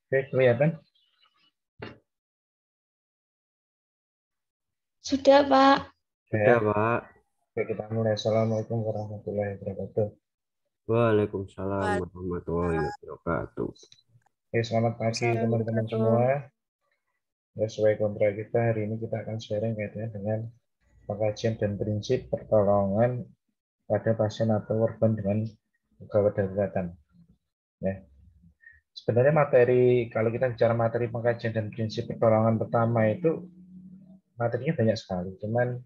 Oke, kelihatan? Sudah, Pak. Ya. Sudah, Pak. Oke, kita mulai. Assalamualaikum warahmatullahi wabarakatuh. Waalaikumsalam warahmatullahi wabarakatuh. Oke, selamat pagi teman-teman semua. Ya, sesuai kontrak kita, hari ini kita akan sharing kaitannya dengan pengkajian dan prinsip pertolongan pada pasien atau korban dengan gawat daruratan. Ya. Sebenarnya materi, kalau kita bicara materi pengkajian dan prinsip pertolongan pertama itu, materinya banyak sekali. Cuman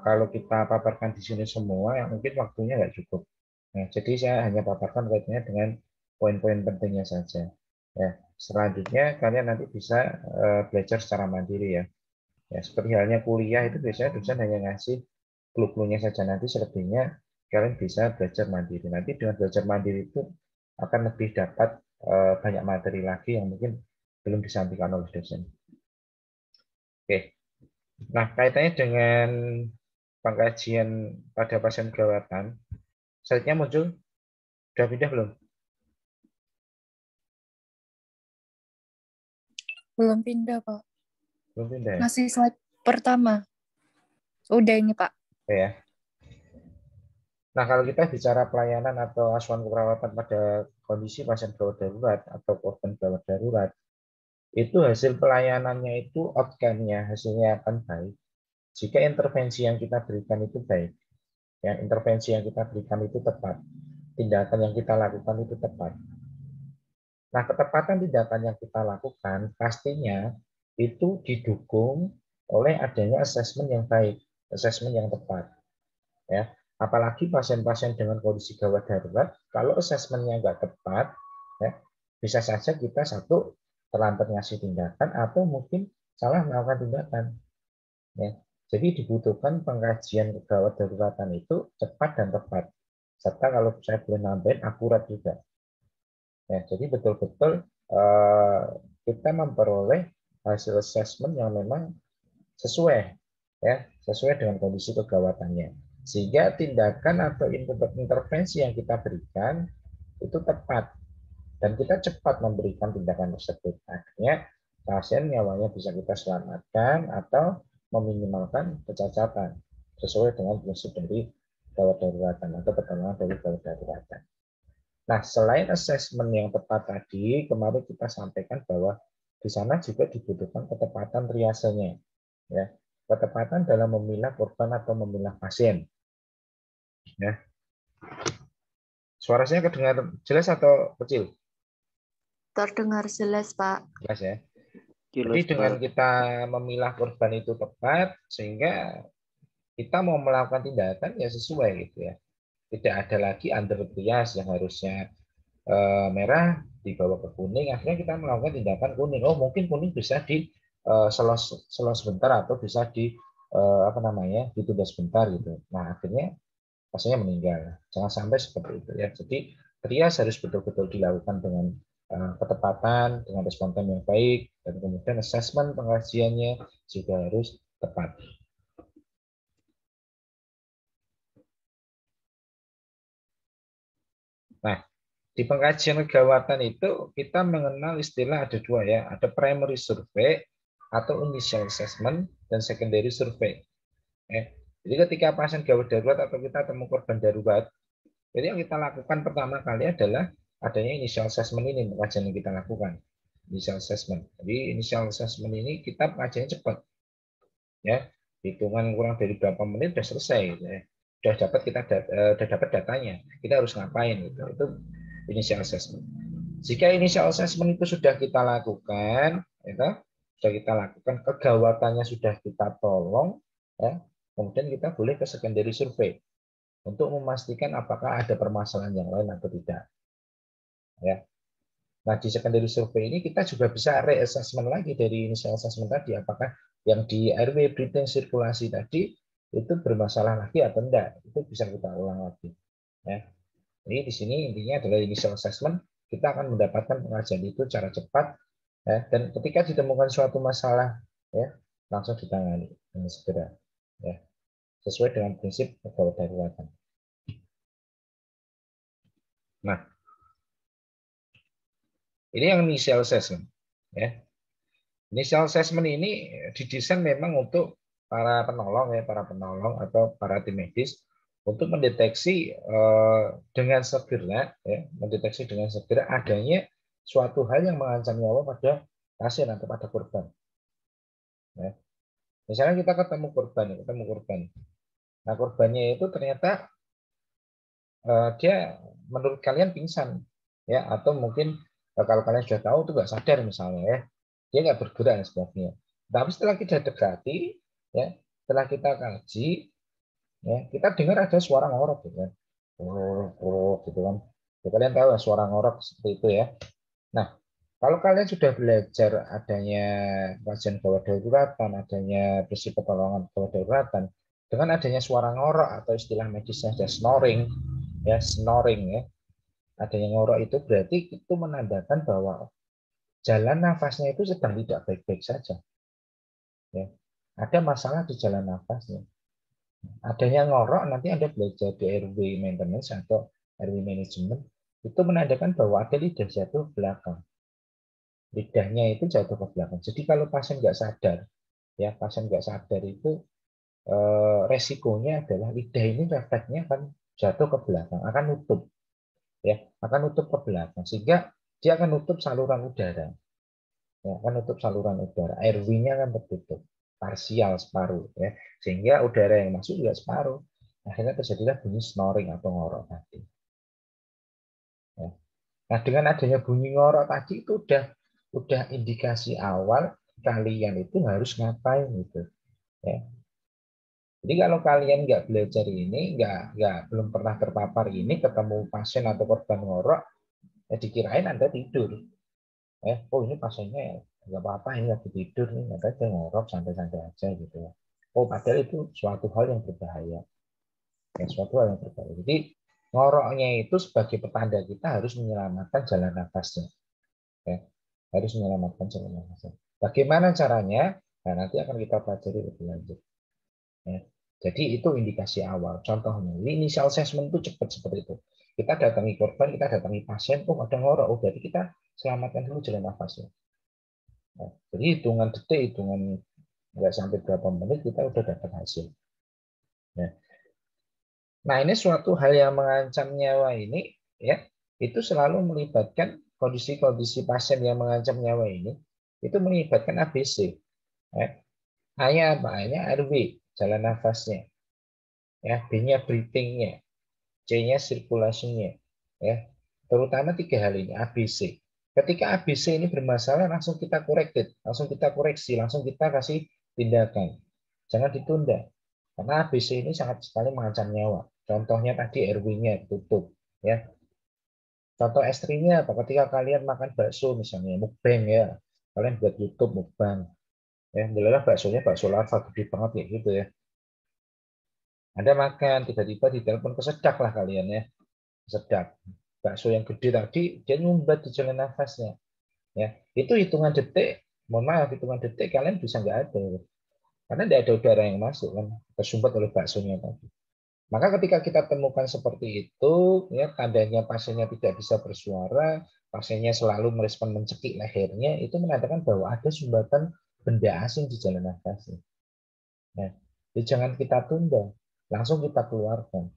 kalau kita paparkan di sini semua, yang mungkin waktunya nggak cukup. Nah, jadi saya hanya paparkan kaitannya dengan poin-poin pentingnya saja. Ya, selanjutnya kalian nanti bisa belajar secara mandiri ya. Ya, seperti halnya kuliah itu biasanya dosen hanya ngasih clue-cluenya saja, nanti selebihnya kalian bisa belajar mandiri. Nanti dengan belajar mandiri itu akan lebih dapat banyak materi lagi yang mungkin belum disampaikan oleh dosen. Oke. Nah, kaitannya dengan pengkajian pada pasien gawatan, slide-nya muncul, sudah pindah belum? Belum pindah, Pak. Belum pindah ya? Masih slide pertama. Udah ini, Pak. Oke ya. Nah, kalau kita bicara pelayanan atau asuhan keperawatan pada kondisi pasien gawat darurat atau korban gawat darurat, itu hasil pelayanannya itu outcome-nya, hasilnya akan baik jika intervensi yang kita berikan itu baik. Ya, intervensi yang kita berikan itu tepat. Tindakan yang kita lakukan itu tepat. Nah, ketepatan tindakan yang kita lakukan pastinya itu didukung oleh adanya asesmen yang baik, asesmen yang tepat. Ya, apalagi pasien-pasien dengan kondisi gawat darurat, kalau asesmennya nggak tepat, ya, bisa saja kita satu terlambat ngasih tindakan atau mungkin salah melakukan tindakan. Ya, jadi dibutuhkan pengkajian gawat daruratan itu cepat dan tepat, serta kalau saya boleh nambahin akurat juga. Ya, jadi betul-betul kita memperoleh hasil assessment yang memang sesuai, ya, sesuai dengan kondisi kegawatannya. Sehingga tindakan atau intervensi yang kita berikan itu tepat dan kita cepat memberikan tindakan tersebut. Akhirnya pasien nyawanya bisa kita selamatkan atau meminimalkan kecacatan sesuai dengan prinsip dari gawat daruratan atau pertolongan dari gawat daruratan. Nah, selain asesmen yang tepat tadi, kemarin kita sampaikan bahwa di sana juga dibutuhkan ketepatan triasenya. Ya, ketepatan dalam memilah korban atau memilah pasien. Ya. Suara saya kedengar jelas atau kecil? Terdengar jelas, Pak. Jelas ya. Jadi Jelas, dengan Pak. kita memilah korban itu tepat, sehingga kita mau melakukan tindakan ya sesuai gitu ya. Tidak ada lagi under trias yang harusnya merah dibawa ke kuning, akhirnya kita melakukan tindakan kuning. Oh, mungkin kuning bisa di selos sebentar atau bisa di apa namanya ditunda sebentar gitu. Nah, akhirnya pasiennya meninggal. Jangan sampai seperti itu ya. Jadi trias harus betul-betul dilakukan dengan ketepatan, dengan respon time yang baik, dan kemudian asesmen pengkajiannya juga harus tepat. Nah, di pengkajian kegawatan itu kita mengenal istilah ada dua ya, ada primary survey atau initial assessment dan secondary survey. Jadi ketika pasien gawat darurat atau kita temu korban darurat, jadi yang kita lakukan pertama kali adalah adanya initial assessment ini, pengkajian yang kita lakukan. Initial assessment. Jadi initial assessment ini kita pengajiannya cepat, ya, hitungan kurang dari berapa menit sudah selesai, gitu ya. Sudah dapat datanya, kita harus ngapain gitu. Itu initial assessment. Jika initial assessment itu sudah kita lakukan, ya, sudah kita lakukan, kegawatannya sudah kita tolong, ya, kemudian kita boleh ke secondary survey untuk memastikan apakah ada permasalahan yang lain atau tidak. Ya. Nah, di secondary survey ini kita juga bisa reassessment lagi dari initial assessment tadi, apakah yang di airway breathing sirkulasi tadi itu bermasalah lagi atau enggak. Itu bisa kita ulang lagi. Ya. Jadi di sini intinya adalah initial assessment, kita akan mendapatkan pengajian itu secara cepat, ya, dan ketika ditemukan suatu masalah, ya, langsung ditangani dengan segera, ya, sesuai dengan prinsip gawat daruratan. Nah, Ini yang initial assessment. Ya. Initial assessment ini didesain memang untuk para penolong atau para tim medis untuk mendeteksi dengan segera, mendeteksi dengan segera adanya suatu hal yang mengancam nyawa pada pasien atau pada korban. Ya. Misalnya kita ketemu korban. Nah, korbannya itu ternyata dia menurut kalian pingsan, ya, atau mungkin kalau kalian sudah tahu itu nggak sadar misalnya, ya, dia nggak bergerak dan sebagainya. Tapi setelah kita dekati, ya, setelah kita kaji, ya, kita dengar ada suara ngorok, gitu kan, gitu kan. Ya, kalian tahu ya, suara ngorok seperti itu ya. Nah, kalau kalian sudah belajar adanya pasien gawat daruratan, adanya prinsip pertolongan gawat daruratan, dengan adanya suara ngorok atau istilah medisnya ada snoring, ya, adanya ngorok itu berarti itu menandakan bahwa jalan nafasnya itu sedang tidak baik-baik saja. Ya. Ada masalah di jalan nafasnya. Adanya ngorok, nanti Anda belajar di airway maintenance atau airway management, itu menandakan bahwa ada lidah jatuh ke belakang. Lidahnya itu jatuh ke belakang. Jadi kalau pasien nggak sadar, ya pasien nggak sadar itu resikonya adalah lidah ini refleksnya akan jatuh ke belakang, akan nutup, ya, akan nutup ke belakang, sehingga dia akan nutup saluran udara, ya, akan nutup saluran udara, airway-nya akan tertutup, parsial separuh, ya, sehingga udara yang masuk juga separuh. Akhirnya terjadilah bunyi snoring atau ngorok tadi. Ya. Nah, dengan adanya bunyi ngorok tadi itu udah indikasi awal kalian itu harus ngapain gitu. Ya. Jadi kalau kalian nggak belajar ini, nggak belum pernah terpapar ini, ketemu pasien atau korban ngorok, ya dikirain Anda tidur. Oh ini pasiennya ya, nggak apa-apa, ini lagi tidur nih, nggak ada ngorok, santai-santai aja gitu ya. Oh padahal itu suatu hal yang berbahaya. Ya, suatu hal yang berbahaya. Jadi ngoroknya itu sebagai petanda kita harus menyelamatkan jalan nafasnya. Ya, harus menyelamatkan jalan nafasnya. Bagaimana caranya? Nah, nanti akan kita pelajari lebih lanjut. Ya. Jadi itu indikasi awal. Contohnya, initial assessment itu cepat seperti itu. Kita datangi korban, kita datangi pasien, oh ada ngorok, oh berarti kita selamatkan dulu jalan nafasnya. Nah, jadi hitungan detik, hitungan nggak sampai berapa menit kita udah dapat hasil. Nah ini suatu hal yang mengancam nyawa ini, ya, itu selalu melibatkan kondisi-kondisi pasien yang mengancam nyawa ini, itu melibatkan ABC. Ya. A-nya apa? A-nya airway, jalan nafasnya. Ya, B-nya breathing-nya, C-nya circulation-nya. Ya. Terutama tiga hal ini, ABC. Ketika ABC ini bermasalah, langsung kita langsung kita koreksi, langsung kita kasih tindakan. Jangan ditunda. Karena ABC ini sangat sekali mengancam nyawa. Contohnya tadi airway-nya tutup. Ya. Contoh ekstrimnya apa? Ketika kalian makan bakso misalnya, mukbang ya. Kalian buat YouTube mukbang. Ya, adalah baksonya bakso lava gede banget ya gitu ya. Anda makan, tiba-tiba ditelepon kesedak lah kalian ya. Sedap. Bakso yang gede tadi, dia nyumbat di jalan nafasnya. Ya, itu hitungan detik, mohon maaf, hitungan detik kalian bisa nggak ada. Karena tidak ada udara yang masuk kan, tersumbat oleh baksonya tadi. Maka ketika kita temukan seperti itu, ya tandanya pasiennya tidak bisa bersuara, pasiennya selalu merespon mencekik lehernya, itu menandakan bahwa ada sumbatan benda asing di jalan nafasnya. Nah, jadi jangan kita tunda, langsung kita keluarkan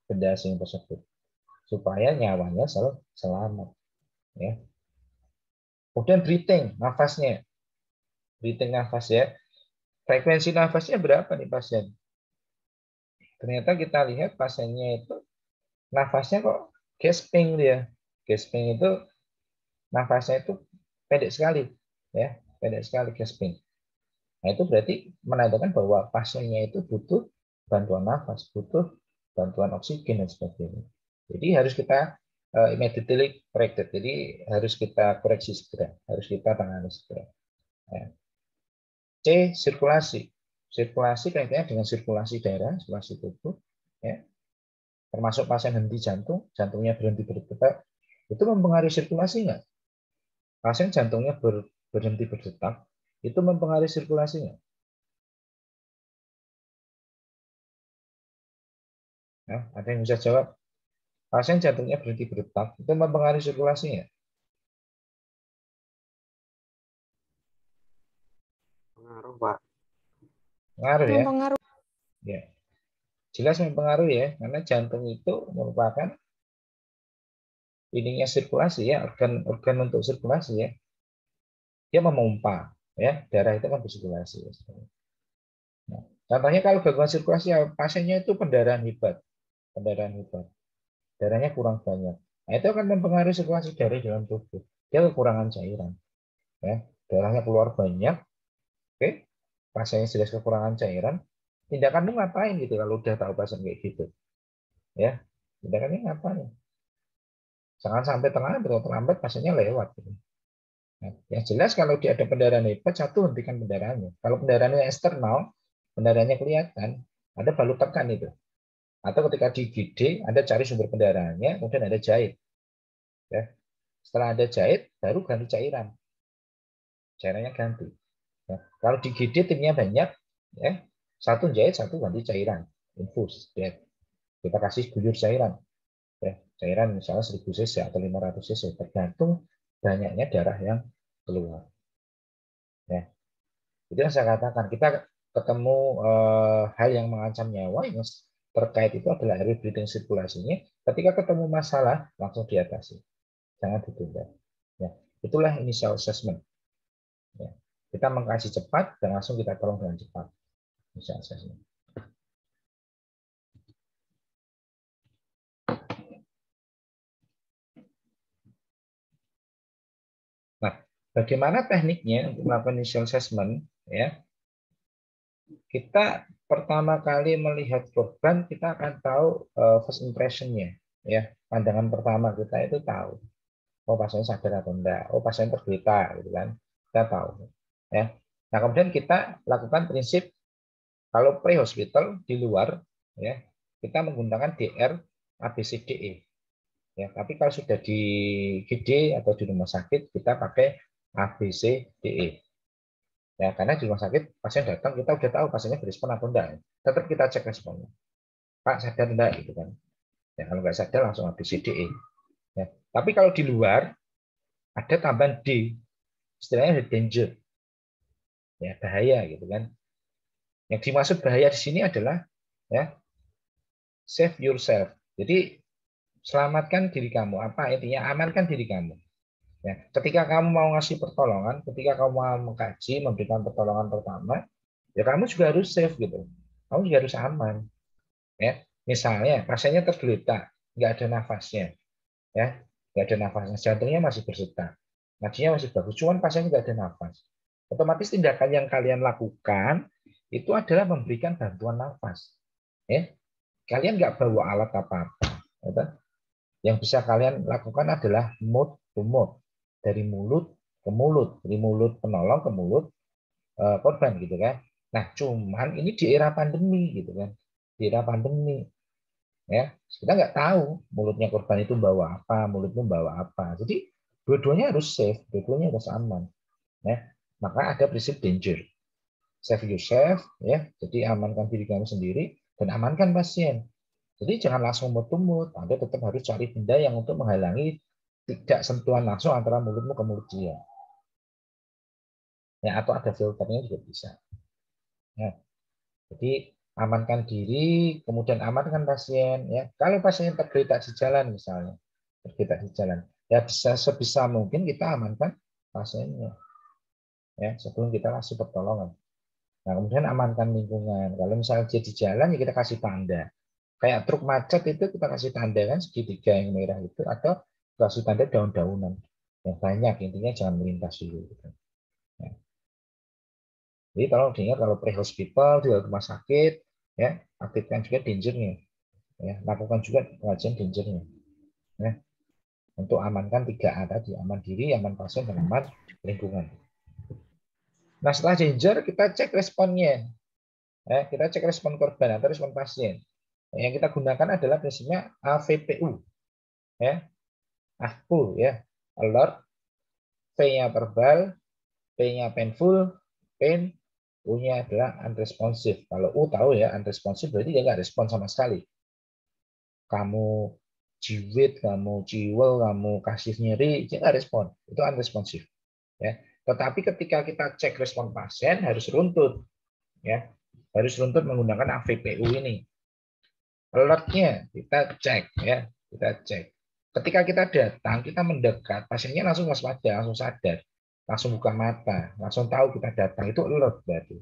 benda asing tersebut supaya nyawanya selalu selamat. Ya. Kemudian breathing, nafasnya, breathing nafas ya. Frekuensi nafasnya berapa nih pasien? Ternyata kita lihat pasiennya itu nafasnya kok gasping dia. Gasping itu nafasnya itu pendek sekali, ya, pendek sekali gasping. Nah itu berarti menandakan bahwa pasiennya itu butuh bantuan nafas, butuh bantuan oksigen dan sebagainya. Jadi harus kita immediately corrected. Jadi harus kita koreksi segera, harus kita tangani segera. Ya. C, sirkulasi. Sirkulasi kaitannya dengan sirkulasi darah, sirkulasi tubuh, ya. Termasuk pasien henti jantung, jantungnya berhenti berdetak, itu mempengaruhi sirkulasi nggak? Pasien jantungnya berhenti berdetak, itu mempengaruhi sirkulasi nggak? Nah, ada yang bisa jawab? Pasien jantungnya berhenti berdetak, itu mempengaruhi sirkulasi nggak? Pengaruh, Pak. Pengaruh ya. Mempengaruhi. Ya. Jelas mempengaruhi ya, karena jantung itu merupakan ininya sirkulasi ya, organ untuk sirkulasi ya. Dia memompa ya, darah itu kan bersirkulasi. Nah, contohnya kalau gangguan sirkulasi ya, pasiennya itu pendarahan hebat, darahnya kurang banyak. Nah, itu akan mempengaruhi sirkulasi darah dalam tubuh. Dia kekurangan cairan, ya, darahnya keluar banyak. Oke, pasiennya jelas kekurangan cairan. Tindakanmu ngapain gitu kalau udah tahu pasien kayak gitu, ya? Tindakannya ngapain? Jangan sampai terlambat pasiennya lewat. Gitu. Nah, yang jelas kalau dia ada pendarahan hebat, satu hentikan pendarahannya. Kalau pendarahannya eksternal, pendarahannya kelihatan, ada balut tekan itu. Atau ketika di IGD, Anda cari sumber pendarahannya, kemudian ada jahit. Ya. Setelah ada jahit, baru ganti cairan. Cairannya ganti. Ya. Kalau di IGD timnya banyak, ya, satu jahit, satu ganti cairan. Infus. Ya. Kita kasih guyur cairan. Ya. Cairan misalnya 1000 cc atau 500 cc, tergantung banyaknya darah yang keluar. Ya. Itu yang saya katakan, kita ketemu hal yang mengancam nyawa yang terkait itu adalah air breathing sirkulasinya. Ketika ketemu masalah, langsung diatasi. Jangan ditunda. Ya, itulah initial assessment. Ya. Kita mengkaji cepat dan langsung kita tolong dengan cepat. Initial assessment. Nah, bagaimana tekniknya untuk melakukan initial assessment? Ya, kita pertama kali melihat korban, kita akan tahu first impression-nya. Ya, pandangan pertama kita itu tahu. Oh, pasien sadar atau enggak? Oh, pasien tergeletak, gitu kan? Kita tahu. Ya. Nah, kemudian kita lakukan prinsip kalau pre-hospital di luar, ya, kita menggunakan DR ABCDE. Ya, tapi kalau sudah di GD atau di rumah sakit, kita pakai ABCDE. Ya, karena di rumah sakit pasien datang, kita udah tahu pasiennya berespon atau enggak. Tetap kita cek responnya. Pak sadar enggak, gitu kan? Ya, kalau nggak sadar langsung ABCDE. Ya. Tapi kalau di luar ada tambahan D, istilahnya danger, ya bahaya gitu kan. Yang dimaksud bahaya di sini adalah ya save yourself. Jadi selamatkan diri kamu. Apa intinya? Amankan diri kamu. Ya, ketika kamu mau ngasih pertolongan, ketika kamu mau mengkaji, memberikan pertolongan pertama, ya kamu juga harus safe gitu. Kamu juga harus aman. Ya, misalnya pasiennya tergeletak, nggak ada nafasnya, ya, nggak ada nafasnya, jantungnya masih berdetak, nadinya masih bagus, cuman pasiennya nggak ada nafas. Otomatis tindakan yang kalian lakukan itu adalah memberikan bantuan nafas. Ya, kalian nggak bawa alat apa-apa. Yang bisa kalian lakukan adalah mouth to mouth, dari mulut ke mulut, dari mulut penolong ke mulut korban gitu kan. Nah, cuman ini di era pandemi gitu kan, di era pandemi ya kita nggak tahu mulutnya korban itu bawa apa, mulutmu bawa apa. Jadi dua-duanya harus safe, dua-duanya harus aman. Ya, maka ada prinsip danger. Save yourself, ya. Jadi amankan diri kamu sendiri dan amankan pasien. Jadi jangan langsung mut-mut. Anda tetap harus cari benda yang untuk menghalangi tidak sentuhan langsung antara mulutmu ke mulut dia. Ya, atau ada filternya juga bisa. Ya. Jadi amankan diri, kemudian amankan pasien. Ya, kalau pasien tergeletak di jalan misalnya, tergeletak di jalan, ya bisa sebisa mungkin kita amankan pasiennya. Ya, sebelum kita kasih pertolongan. Nah, kemudian amankan lingkungan. Kalau misalnya dia di jalan, ya kita kasih tanda. Kayak truk macet itu kita kasih tanda kan segitiga yang merah itu, atau kasih tanda daun-daunan yang banyak. Intinya jangan melintas dulu. Gitu. Ya. Jadi tolong diingat kalau pre-hospital di rumah sakit, ya aktifkan juga dangernya. Ya, lakukan juga pengajian dangernya. Ya, untuk amankan 3A tadi, aman diri, aman pasien, dan aman lingkungan. Nah, setelah danger, kita cek responnya. Ya, kita cek respon korban atau respon pasien. Yang kita gunakan adalah prinsipnya AVPU. Ya. AVPU ya. Alert, P-nya verbal, P-nya painful, pain, U-nya adalah unresponsive. Kalau U tahu ya, unresponsive berarti dia nggak respon sama sekali. Kamu jiwit, kamu ciwel, kamu kasih nyeri, dia nggak respon. Itu unresponsive. Ya. Tetapi ketika kita cek respon pasien harus runtut, ya, harus runtut menggunakan AVPU ini. Alertnya kita cek, ya, kita cek. Ketika kita datang, kita mendekat, pasiennya langsung waspada, langsung sadar, langsung buka mata, langsung tahu kita datang, itu alert berarti.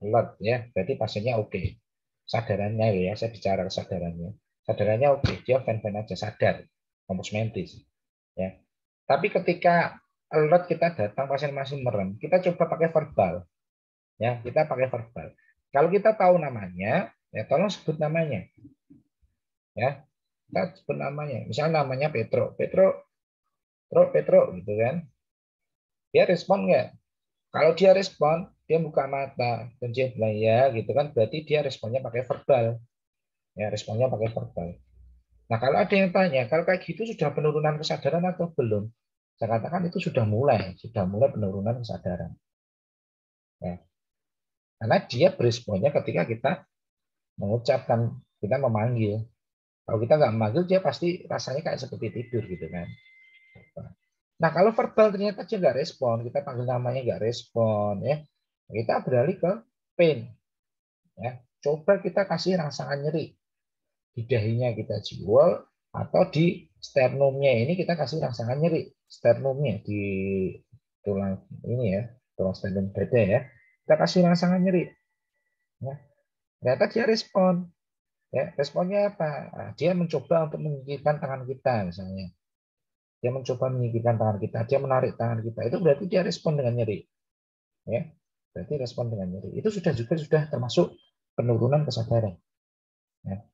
Alert, ya, berarti pasiennya oke. Sadarannya, ya, saya bicara kesadarannya. Sadarannya oke, dia fan-fan aja, sadar, kompos mentis, ya. Tapi ketika alert kita datang, pasien masih merem, kita coba pakai verbal, ya, kita pakai verbal. Kalau kita tahu namanya, ya tolong sebut namanya, ya, kita sebut namanya. Misalnya namanya Petro, Petro, gitu kan? Dia respon nggak? Kalau dia respon, dia buka mata dan dia bilang ya, gitu kan? Berarti dia responnya pakai verbal, ya, responnya pakai verbal. Nah, kalau ada yang tanya, kalau kayak gitu sudah penurunan kesadaran atau belum? Saya katakan itu sudah mulai penurunan kesadaran. Ya. Karena dia beresponnya ketika kita mengucapkan, kita memanggil. Kalau kita nggak memanggil, dia pasti rasanya kayak seperti tidur gitu kan. Nah, kalau verbal ternyata dia nggak respon, kita panggil namanya nggak respon, ya, kita beralih ke pain. Ya. Coba kita kasih rangsangan nyeri. Di dahinya kita jual, atau di sternumnya ini kita kasih rangsangan nyeri. Sternumnya di tulang ini ya, tulang sternum dada ya. Kita kasih rangsangan nyeri. Ya. Ternyata dia respon. Ya, responnya apa? Nah, dia mencoba untuk menyingkirkan tangan kita misalnya. Dia mencoba menyingkirkan tangan kita, dia menarik tangan kita. Itu berarti dia respon dengan nyeri. Ya. Berarti respon dengan nyeri. Itu sudah termasuk penurunan kesadaran. Ya.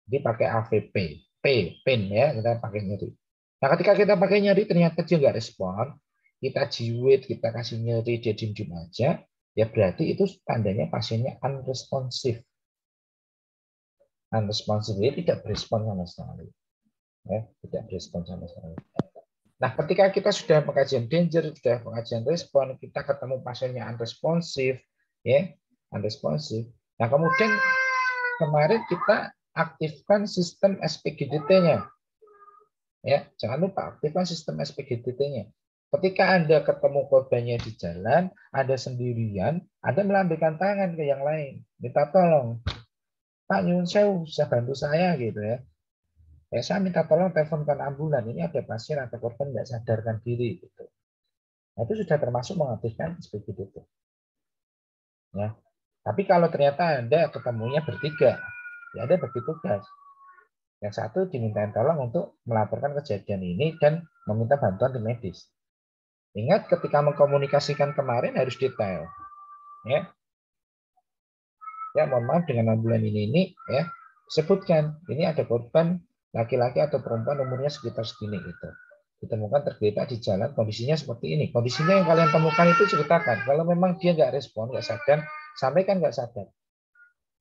Jadi pakai AVP, pain ya, kita pakai nyeri. Nah, ketika kita pakai nyeri ternyata dia nggak respon, kita jiwit, kita kasih nyeri, dia diem-diem aja, ya berarti itu tandanya pasiennya unresponsive. Unresponsive, dia tidak berespon sama sekali. Ya, tidak berespon sama sekali. Nah, ketika kita sudah pengajian danger, sudah pengajian respon, kita ketemu pasiennya unresponsive, ya, unresponsive. Nah, kemudian kemarin kita aktifkan sistem SPGDT-nya. Ya, jangan lupa aktifkan sistem SPGDT-nya. Ketika Anda ketemu korbannya di jalan, Anda sendirian, Anda melambaikan tangan ke yang lain, minta tolong, Pak Nyun Sewu, bisa bantu saya gitu ya. Ya, saya minta tolong teleponkan ambulan. Ini ada pasien atau korban nggak sadarkan diri gitu. Nah, itu sudah termasuk mengaktifkan SPGDT. Ya. Tapi kalau ternyata Anda ketemunya bertiga, ya Anda bagi tugas. Yang satu dimintain tolong untuk melaporkan kejadian ini dan meminta bantuan tim medis. Ingat ketika mengkomunikasikan kemarin harus detail. Ya. Ya, mohon maaf dengan ambulan ini ya, sebutkan ini ada korban laki-laki atau perempuan umurnya sekitar segini gitu. Ditemukan tergeletak di jalan, kondisinya seperti ini. Kondisinya yang kalian temukan itu ceritakan. Kalau memang dia nggak respon, nggak sadar, sampaikan nggak sadar.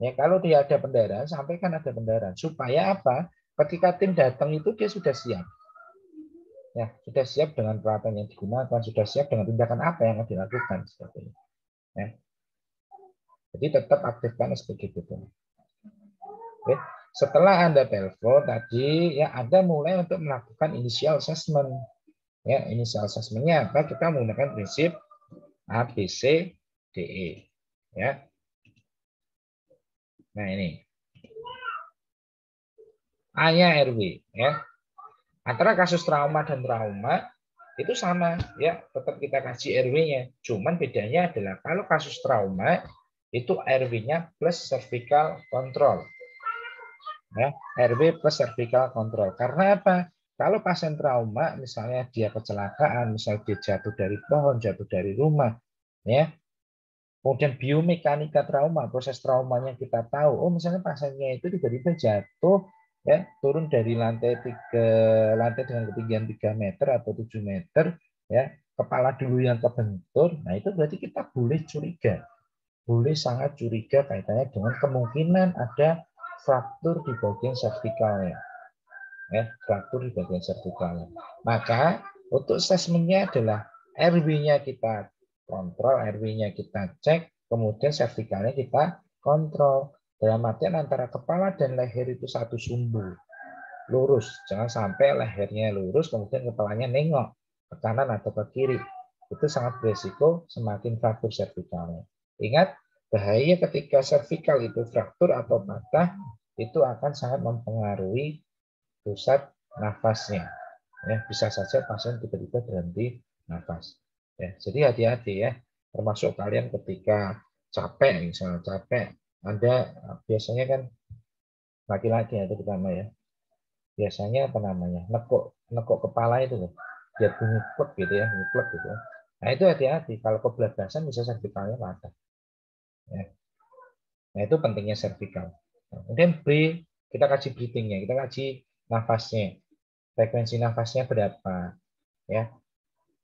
Ya, kalau dia ada pendarahan, sampaikan ada pendarahan. Supaya apa? Ketika tim datang itu dia sudah siap. Ya, sudah siap dengan peralatan yang digunakan, sudah siap dengan tindakan apa yang akan dilakukan seperti ini. Ya. Jadi tetap aktifkan SPGDT. Oke. Setelah Anda telepon tadi, ya Anda mulai untuk melakukan initial assessment. Ya, initial assessment-nya apa? Kita menggunakan prinsip A, B, C, D, E. Ya. Nah ini. A-nya RW. Ya. Antara kasus trauma dan trauma itu sama. Ya, tetap kita kasih RW-nya. Cuman bedanya adalah kalau kasus trauma itu RW-nya plus cervical control. Ya, RW plus cervical control. Karena apa? Kalau pasien trauma, misalnya dia kecelakaan, misalnya dia jatuh dari pohon, jatuh dari rumah, ya, kemudian biomekanika trauma, proses traumanya kita tahu. Oh, misalnya pasiennya itu tiba-tiba jatuh, ya, turun dari lantai dengan ketinggian 3 meter atau 7 meter, ya, kepala dulu yang kebentur. Nah, itu berarti kita boleh curiga, boleh sangat curiga kaitannya dengan kemungkinan ada fraktur di bagian cervicalnya. Ya, fraktur di bagian cervicalnya. Maka untuk assessment-nya adalah RW-nya kita kontrol, RW-nya kita cek, kemudian cervicalnya kita kontrol. Dalam artian antara kepala dan leher itu satu sumbu, lurus. Jangan sampai lehernya lurus, kemudian kepalanya nengok. ke kanan atau ke kiri, itu sangat beresiko semakin fraktur servikalnya. Ingat, bahaya ketika servikal itu fraktur atau patah, itu akan sangat mempengaruhi pusat nafasnya. Ya, bisa saja pasien tiba-tiba berhenti nafas. Ya, jadi hati-hati ya, termasuk kalian ketika capek, misalnya capek, Anda biasanya kan laki-laki itu pertama ya, biasanya apa namanya, nekuk kepala itu loh, biar bunyi plek gitu ya, bunyi plek gitu. Nah itu hati-hati, kalau kebablasan bisa servikalnya patah. Ya. Nah itu pentingnya servikal. Nah, kemudian B, kita kaji breathingnya, kita kaji nafasnya, frekuensi nafasnya berapa, ya,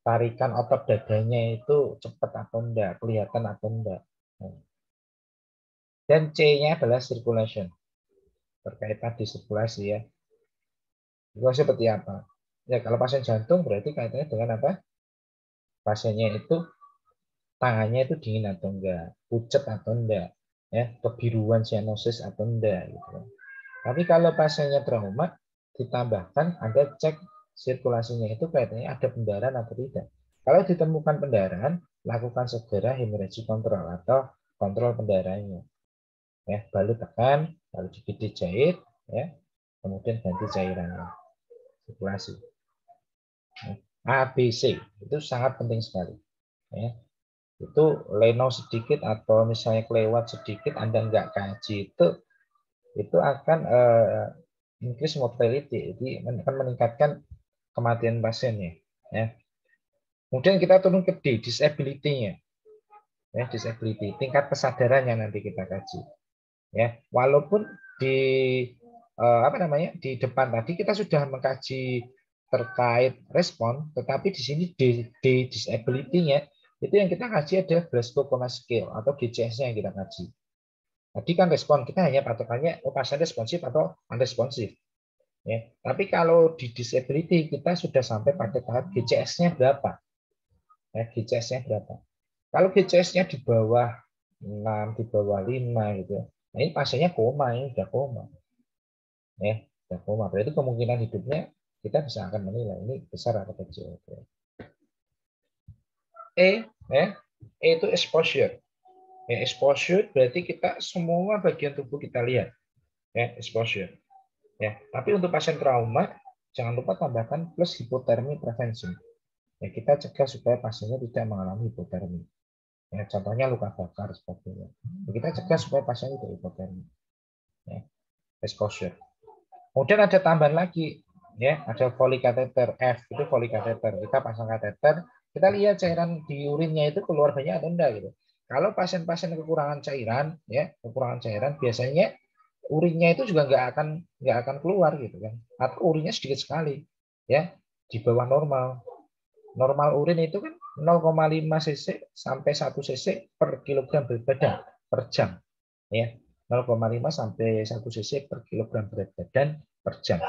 tarikan otot dadanya itu cepat atau enggak, kelihatan atau enggak. Nah. Dan C-nya adalah circulation, terkait tadi sirkulasi ya. Itu seperti apa? Ya kalau pasien jantung berarti kaitannya dengan apa? Pasiennya itu tangannya itu dingin atau enggak, pucat atau enggak, ya, kebiruan sianosis atau enggak gitu. Tapi kalau pasiennya trauma ditambahkan ada cek sirkulasinya itu kaitannya ada pendarahan atau tidak. Kalau ditemukan pendarahan, lakukan segera hemorrhage kontrol atau kontrol pendarahannya. Ya, baru tekan, lalu sedikit dijahit, ya, kemudian ganti cairannya. Sirkulasi. ABC itu sangat penting sekali. Ya. Itu leno sedikit atau misalnya kelewat sedikit Anda nggak kaji itu akan increase mortality, jadi akan meningkatkan kematian pasiennya. Ya. Kemudian kita turun ke D, disability-nya. Ya, disability, tingkat kesadarannya nanti kita kaji. Ya, walaupun di apa namanya di depan tadi kita sudah mengkaji terkait respon, tetapi di sini D disability-nya itu yang kita kaji ada Glasgow Coma Scale atau GCS-nya yang kita kaji. Tadi kan respon kita hanya patokannya pasien responsif atau unresponsif. Ya, tapi kalau di disability kita sudah sampai pada tahap GCS-nya berapa? Ya, GCS-nya berapa? Kalau GCS-nya di bawah 6, di bawah 5 gitu. Nah, ini pasiennya koma, ini sudah koma. Ya, sudah koma. Berarti kemungkinan hidupnya kita bisa akan menilai ini besar atau kecil. Ya, E itu exposure. Ya, exposure berarti kita semua bagian tubuh kita lihat. Ya, exposure. Ya, tapi untuk pasien trauma jangan lupa tambahkan plus hipotermi prevention. Ya, kita cegah supaya pasiennya tidak mengalami hipotermi. Ya, contohnya luka bakar sebagainya. Ya, kita cegah supaya pasien tidak hipotermi. Ya, exposure. Kemudian ada tambahan lagi, ya, ada Foley catheter F, itu Foley catheter. Kita pasang kateter, kita lihat cairan di urinnya itu keluar banyak atau enggak gitu. Kalau pasien-pasien kekurangan cairan, ya, kekurangan cairan biasanya urinnya itu juga nggak akan keluar gitu kan. Atau urinnya sedikit sekali, ya, di bawah normal. Normal urin itu kan 0,5 cc sampai 1 cc per kilogram berat badan per jam, ya. 0,5 sampai 1 cc per kilogram berat badan per jam.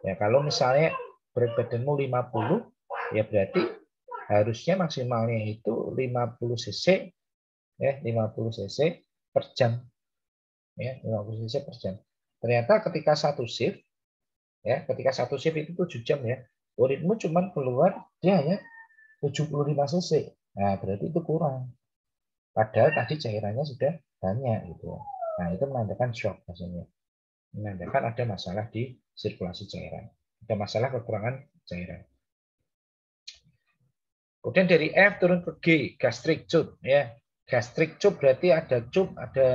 Ya, kalau misalnya berat badanmu 50, ya berarti harusnya maksimalnya itu 50 cc, ya, 50 cc per jam. Ya, 50 cc per jam. Ternyata ketika satu shift, ya, ketika satu shift itu 7 jam ya, urinmu cuma keluar dia hanya 75 cc. Nah, berarti itu kurang. Padahal tadi cairannya sudah banyak gitu. Nah, itu menandakan shock maksudnya. Menandakan ada masalah di sirkulasi cairan. Ada masalah kekurangan cairan. Kemudian dari F turun ke G, gastric tube ya. Gastric tube berarti ada tube, ada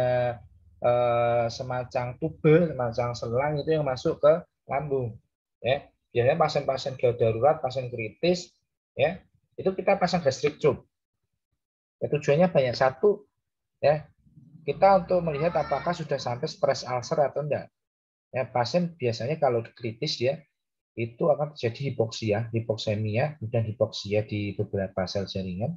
semacam tube, semacam selang itu yang masuk ke lambung. Ya, biasanya pasien-pasien gawat darurat, pasien kritis, ya, itu kita pasang gastric tube. Ya, tujuannya banyak. Satu, ya, kita untuk melihat apakah sudah sampai stress ulcer atau enggak. Ya, pasien biasanya kalau kritis dia itu akan terjadi hipoksemia, dan hipoksia di beberapa sel jaringan,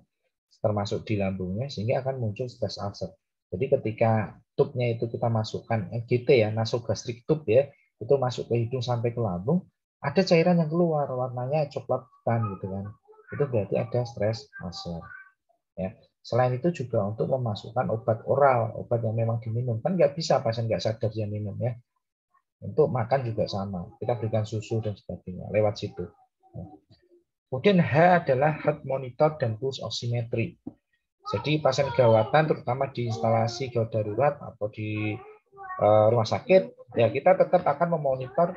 termasuk di lambungnya, sehingga akan muncul stress ulcer. Jadi ketika tubnya itu kita masukkan NGT ya, nasogastric tube ya, itu masuk ke hidung sampai ke lambung, ada cairan yang keluar warnanya coklat hitam gitu kan. Itu berarti ada stress ulcer. Ya. Selain itu juga untuk memasukkan obat oral, obat yang memang diminum. Kan nggak bisa pasien nggak sadar dia minum ya. Untuk makan juga sama. Kita berikan susu dan sebagainya lewat situ. Kemudian H adalah heart monitor dan pulse oximetry. Jadi pasien gawatan terutama di instalasi gawat darurat atau di rumah sakit, ya kita tetap akan memonitor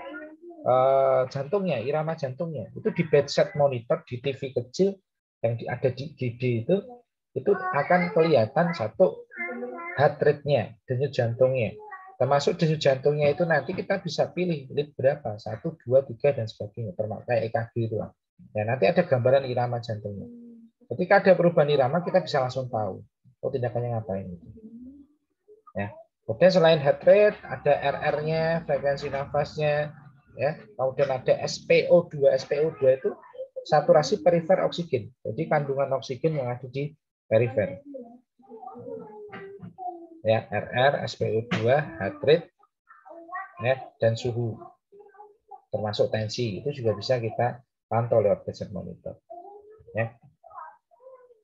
jantungnya, irama jantungnya. Itu di bedside monitor di TV kecil yang ada di GD itu akan kelihatan satu heart rate-nya, denyut jantungnya. Termasuk denyut jantungnya itu nanti kita bisa pilih lead berapa, 1, 2, 3 dan sebagainya, termasuk kayak EKG itu. Ya, nanti ada gambaran irama jantungnya. Ketika ada perubahan irama kita bisa langsung tahu oh tindakannya ngapain. Ya. Kemudian selain heart rate ada RR-nya, frekuensi nafasnya, ya. Kemudian ada SpO2. SpO2 itu saturasi perifer oksigen. Jadi kandungan oksigen yang ada di perifer. Ya, RR, SpO2, heart rate, ya, dan suhu. Termasuk tensi itu juga bisa kita pantau lewat bedside monitor. Ya.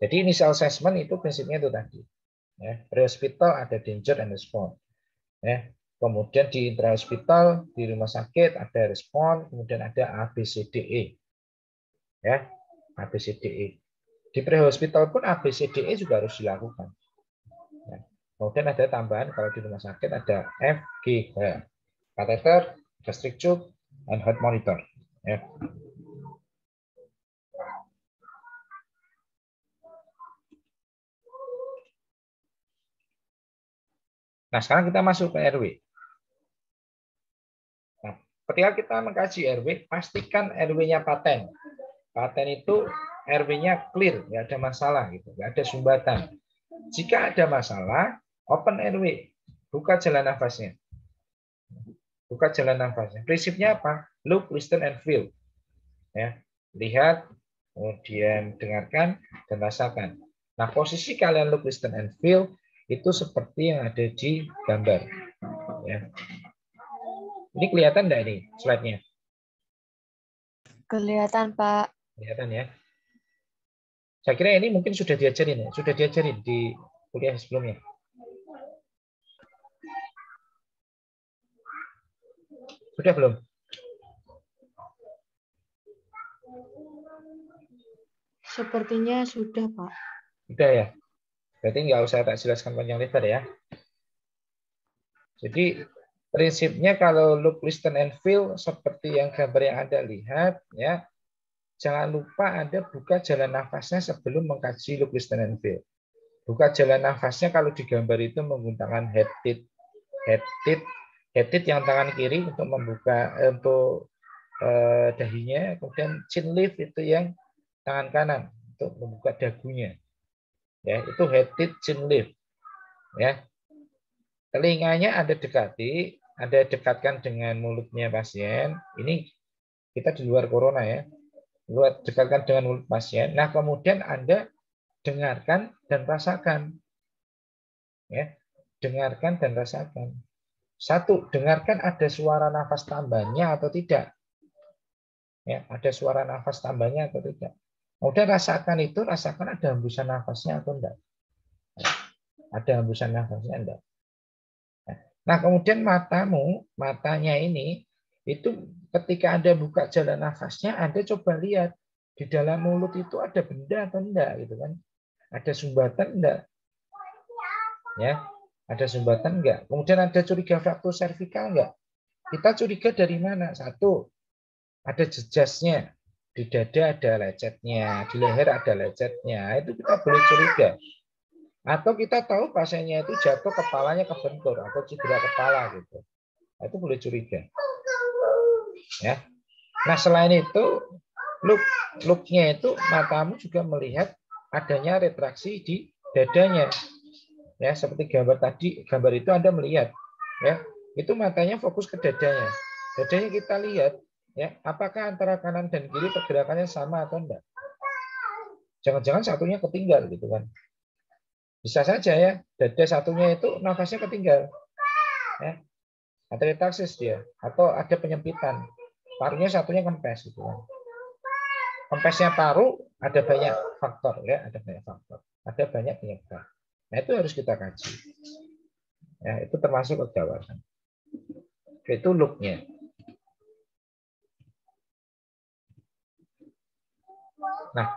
Jadi initial assessment itu prinsipnya itu tadi. Ya, pre-hospital ada danger and response. Ya, kemudian di intra-hospital di rumah sakit ada respon, kemudian ada ABCDE. Ya, ABCDE. Di pre-hospital pun ABCDE juga harus dilakukan. Ya. Kemudian ada tambahan kalau di rumah sakit ada FGH, catheter, gastric tube, and heart monitor. Ya. Nah, sekarang kita masuk ke RW. Nah, ketika kita mengkaji RW, pastikan RW-nya paten. Paten itu RW-nya clear, nggak ada masalah, gitu, nggak ada sumbatan. Jika ada masalah, open RW, buka jalan nafasnya. Buka jalan nafasnya. Prinsipnya apa? Look, listen, and feel. Ya, lihat, kemudian dengarkan, dan rasakan. Nah, posisi kalian look, listen, and feel itu seperti yang ada di gambar. Ya. Ini kelihatan nggak ini slide-nya? Kelihatan, Pak. Kelihatan ya. Saya kira ini mungkin sudah diajarin ya, sudah diajarin di kuliah sebelumnya. Sudah belum? Sepertinya sudah, Pak. Sudah ya. Berarti nggak usah tak jelaskan panjang lebar ya. Jadi prinsipnya kalau look, listen, and feel seperti yang gambar yang Anda lihat, ya, jangan lupa Anda buka jalan nafasnya sebelum mengkaji look, listen, and feel. Buka jalan nafasnya kalau di gambar itu menggunakan head tit yang tangan kiri untuk membuka dahinya, kemudian chin lift itu yang tangan kanan untuk membuka dagunya. Ya, itu head tit chin lift. Ya. Telinganya Anda dekati, Anda dekatkan dengan mulutnya pasien. Ini kita di luar corona ya. Dekatkan dengan mulut pasien. Nah, kemudian Anda dengarkan dan rasakan. Ya, dengarkan dan rasakan. Satu, dengarkan ada suara nafas tambahnya atau tidak. Ya, ada suara nafas tambahnya atau tidak. Kemudian rasakan itu, rasakan ada hembusan nafasnya atau enggak. Ada hembusan nafasnya enggak. Nah, kemudian matanya ini, itu ketika Anda buka jalan nafasnya, Anda coba lihat di dalam mulut itu ada benda atau enggak, gitu kan? Ada sumbatan enggak? Ya, ada sumbatan enggak? Kemudian ada curiga fraktur servikal enggak? Kita curiga dari mana? Satu, ada jejasnya. Di dada ada lecetnya, di leher ada lecetnya. Itu kita boleh curiga. Atau kita tahu pasiennya itu jatuh kepalanya kebentur atau cedera kepala gitu. Nah, itu boleh curiga. Ya. Nah, selain itu look-nya itu matamu juga melihat adanya retraksi di dadanya. Ya, seperti gambar tadi, gambar itu Anda melihat ya. Itu matanya fokus ke dadanya. Dadanya kita lihat ya, apakah antara kanan dan kiri pergerakannya sama atau enggak? Jangan-jangan satunya ketinggal gitu kan. Bisa saja ya, dada satunya itu nafasnya ketinggal. Ya. Ada retaksis dia, atau ada penyempitan. Parunya satunya kempes gitu kan. Kempesnya paru ada banyak faktor ya, ada banyak faktor. Ada banyak penyebab. Nah, itu harus kita kaji. Ya, itu termasuk kegawatan. Itu look-nya. Nah,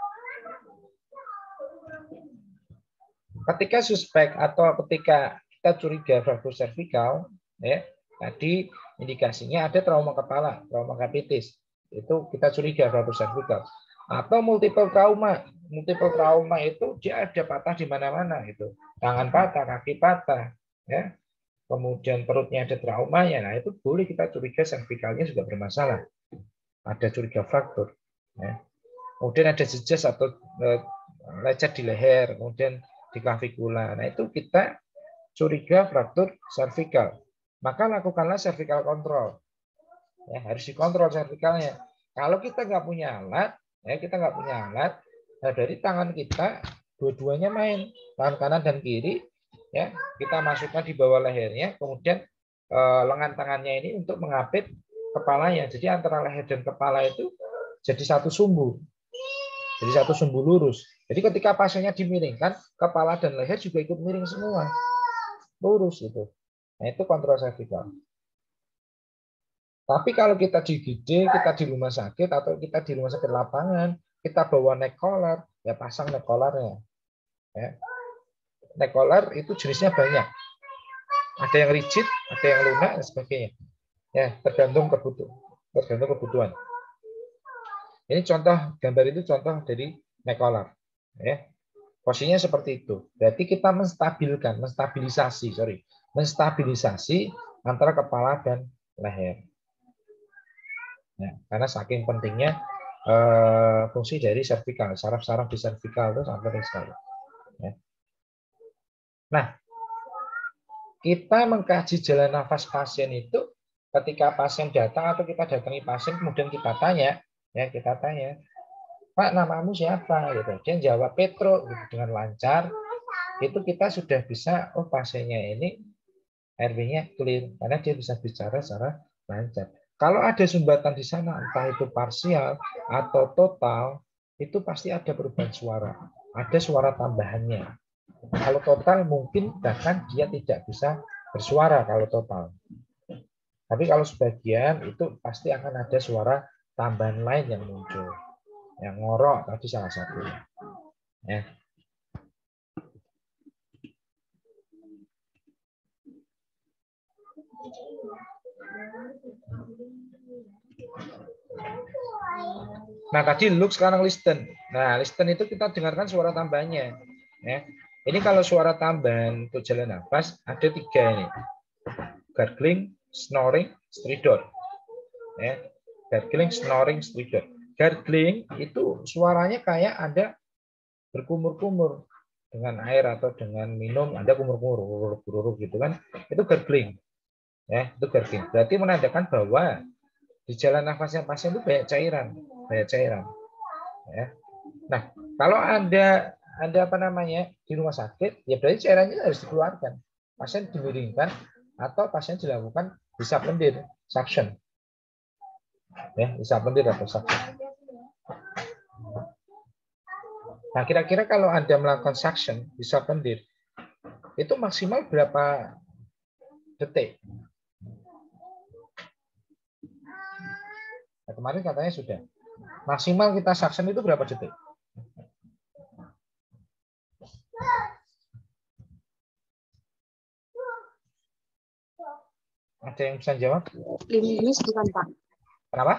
ketika suspek atau ketika kita curiga fraktur servikal, ya, tadi indikasinya ada trauma kepala, trauma kapitis. Itu kita curiga fraktur servikal. Atau multiple trauma. Multiple trauma itu dia ada patah di mana-mana itu. Tangan patah, kaki patah, ya. Kemudian perutnya ada traumanya. Nah, itu boleh kita curiga servikalnya juga bermasalah. Ada curiga fraktur, ya. Kemudian ada jejas atau lecet di leher, kemudian di klavikula. Nah, itu kita curiga fraktur servikal. Maka lakukanlah cervical control. Ya, harus dikontrol cervicalnya. Kalau kita nggak punya alat, nah dari tangan kita dua-duanya main, tangan kanan dan kiri, ya kita masukkan di bawah lehernya, kemudian lengan tangannya ini untuk mengapit kepalanya. Jadi antara leher dan kepala itu jadi satu sumbu. Jadi satu sumbu lurus. Jadi ketika pasiennya dimiringkan, kepala dan leher juga ikut miring semua. Lurus itu. Nah, itu kontrol cervical. Tapi kalau kita digigit, kita di rumah sakit atau kita di rumah sakit lapangan, kita bawa neck collar, ya pasang neck collarnya. Ya. Neck collar itu jenisnya banyak. Ada yang rigid, ada yang lunak dan sebagainya. Ya, tergantung kebutuhan. Ini contoh gambar itu contoh dari neck collar. Ya. Posisinya seperti itu. Berarti kita menstabilisasi antara kepala dan leher. Ya, karena saking pentingnya fungsi dari servikal, saraf-saraf di servikal itu sangat penting sekali. Ya. Nah, kita mengkaji jalan nafas pasien itu ketika pasien datang atau kita datangi pasien kemudian kita tanya, Pak, namamu siapa? Gitu. Dia jawab Petro gitu, dengan lancar. Itu kita sudah bisa, oh pasiennya ini RW-nya clear karena dia bisa bicara secara lancar. Kalau ada sumbatan di sana, entah itu parsial atau total, itu pasti ada perubahan suara. Ada suara tambahannya. Kalau total mungkin bahkan dia tidak bisa bersuara kalau total. Tapi kalau sebagian itu pasti akan ada suara tambahan lain yang muncul. Yang ngorok tadi salah satunya. Ya. Nah, tadi look, sekarang listen. Nah, listen itu kita dengarkan suara tambahannya. Ya. Ini kalau suara tambahan untuk jalan nafas, ada 3 ini. Gargling, snoring, stridor. Ya. Gargling, snoring, stridor. Gargling itu suaranya kayak ada berkumur-kumur dengan air atau dengan minum, ada kumur-kumur gitu kan. Itu gargling. Ya, itu gargling. Berarti menandakan bahwa di jalan nafasnya pasien itu banyak cairan. Ya. Nah, kalau ada apa namanya di rumah sakit, ya berarti cairannya harus dikeluarkan. Pasien dimiringkan atau pasien dilakukan hisap lendir, suction. Ya, hisap lendir atau suction. Nah, kira-kira kalau Anda melakukan suction, hisap lendir, itu maksimal berapa detik? Nah, kemarin katanya sudah. Maksimal kita suction itu berapa detik? Ada yang bisa jawab? 15 bukan, Pak? Kenapa?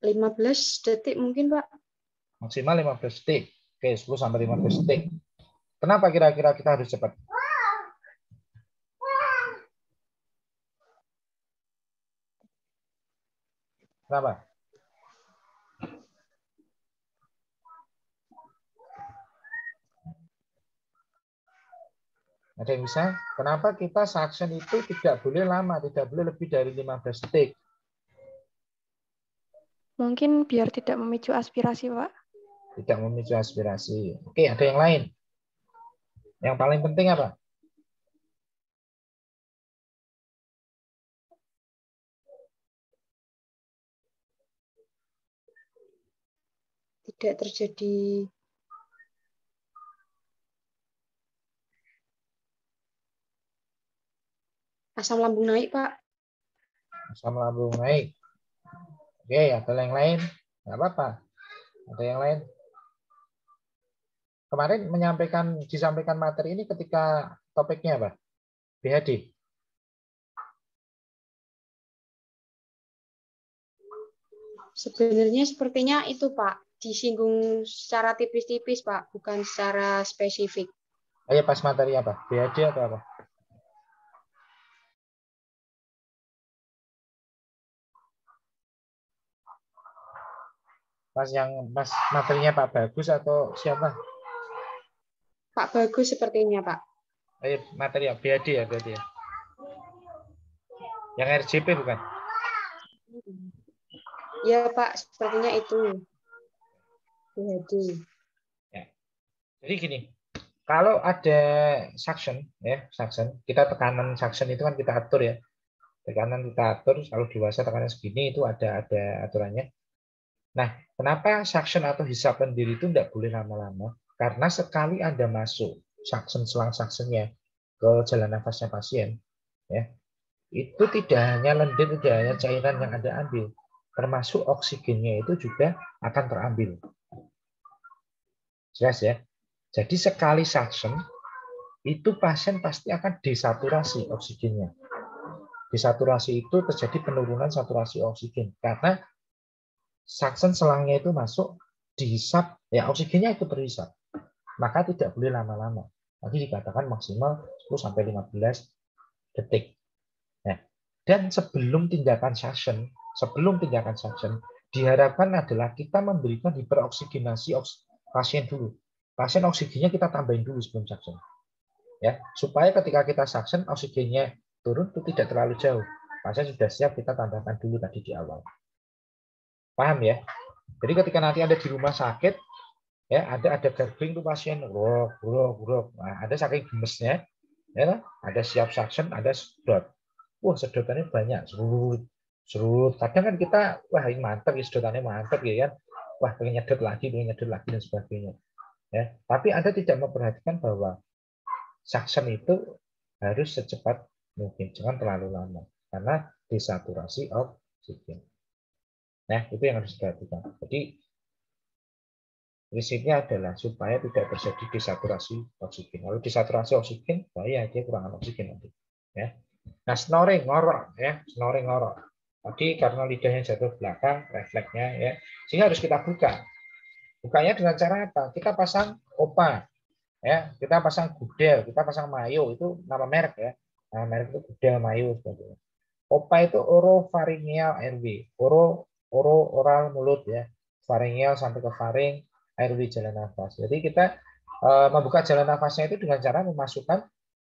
15 detik mungkin, Pak. Maksimal 15 detik. Oke, 10 sampai 15 detik. Kenapa kira-kira kita harus cepat? Kenapa? Ada yang bisa? Kenapa kita suction itu tidak boleh lama, tidak boleh lebih dari 15 detik? Mungkin biar tidak memicu aspirasi, Pak. Tidak memicu aspirasi. Oke, ada yang lain? Yang paling penting apa? Tidak terjadi asam lambung naik, Pak. Asam lambung naik. Oke, ada yang lain? Nggak apa-apa. Ada yang lain? Kemarin disampaikan materi ini ketika topiknya apa? BHD. Sebenarnya sepertinya itu Pak, disinggung secara tipis-tipis Pak, bukan secara spesifik. Ayo pas materi apa? BHD atau apa? Pas materinya Pak Bagus atau siapa? Pak Bagus sepertinya Pak. Ayo materi ya BHD ya berarti ya. Yang RJP bukan? Ya Pak, sepertinya itu. Jadi. Ya. Jadi gini, kalau ada suction ya, suction, kita tekanan suction itu kan kita atur ya. Tekanan kita atur, kalau dewasa tekanan segini itu ada aturannya. Nah, kenapa suction atau hisap pendiri itu tidak boleh lama-lama? Karena sekali Anda masuk suction selang suctionnya ke jalan nafasnya pasien, ya, itu tidak hanya lendir, tidak hanya cairan yang Anda ambil, termasuk oksigennya itu juga akan terambil. Jelas ya? Jadi sekali suction, itu pasien pasti akan desaturasi oksigennya. Desaturasi itu terjadi penurunan saturasi oksigen karena suction selangnya itu masuk dihisap, ya oksigennya itu terhisap. Maka tidak boleh lama-lama. Nanti dikatakan maksimal 10-15 detik. Nah, dan sebelum tindakan suction, diharapkan adalah kita memberikan hiperoksigenasi pasien dulu. Pasien oksigennya kita tambahin dulu sebelum suction. Ya, supaya ketika kita suction oksigennya turun itu tidak terlalu jauh. Pasien sudah siap, kita tambahkan dulu tadi di awal. Paham ya? Jadi ketika nanti ada di rumah sakit, ya ada garbing tuh pasien, grok. Nah, ada saking gemesnya, ya, ada siap suction, ada sedot. Wah, sedotannya banyak, serut. Kadang kan kita, wah ini mantap, ya sedotannya mantap ya kan. Wah, pengen nyedot lagi dan sebagainya. Ya, tapi Anda tidak memperhatikan bahwa suction itu harus secepat mungkin, jangan terlalu lama, karena desaturasi oksigen. Nah, itu yang harus diperhatikan. Jadi, prinsipnya adalah supaya tidak terjadi desaturasi oksigen. Kalau desaturasi oksigen, bahaya dia kurangan oksigen nanti. Ya. Nah, snoring, ngorok, ya, snoring, ngorok. Tadi karena lidahnya jatuh belakang, refleksnya, ya, sehingga harus kita buka. Bukanya dengan cara apa? Kita pasang OPA, ya, kita pasang gudel, kita pasang mayo, itu nama merek ya. Nama merek itu gudel, mayo, sebagainya. OPA itu oropharyngeal airway, oral mulut ya, pharyngeal sampai ke faring, airway jalan nafas. Jadi kita membuka jalan nafasnya itu dengan cara memasukkan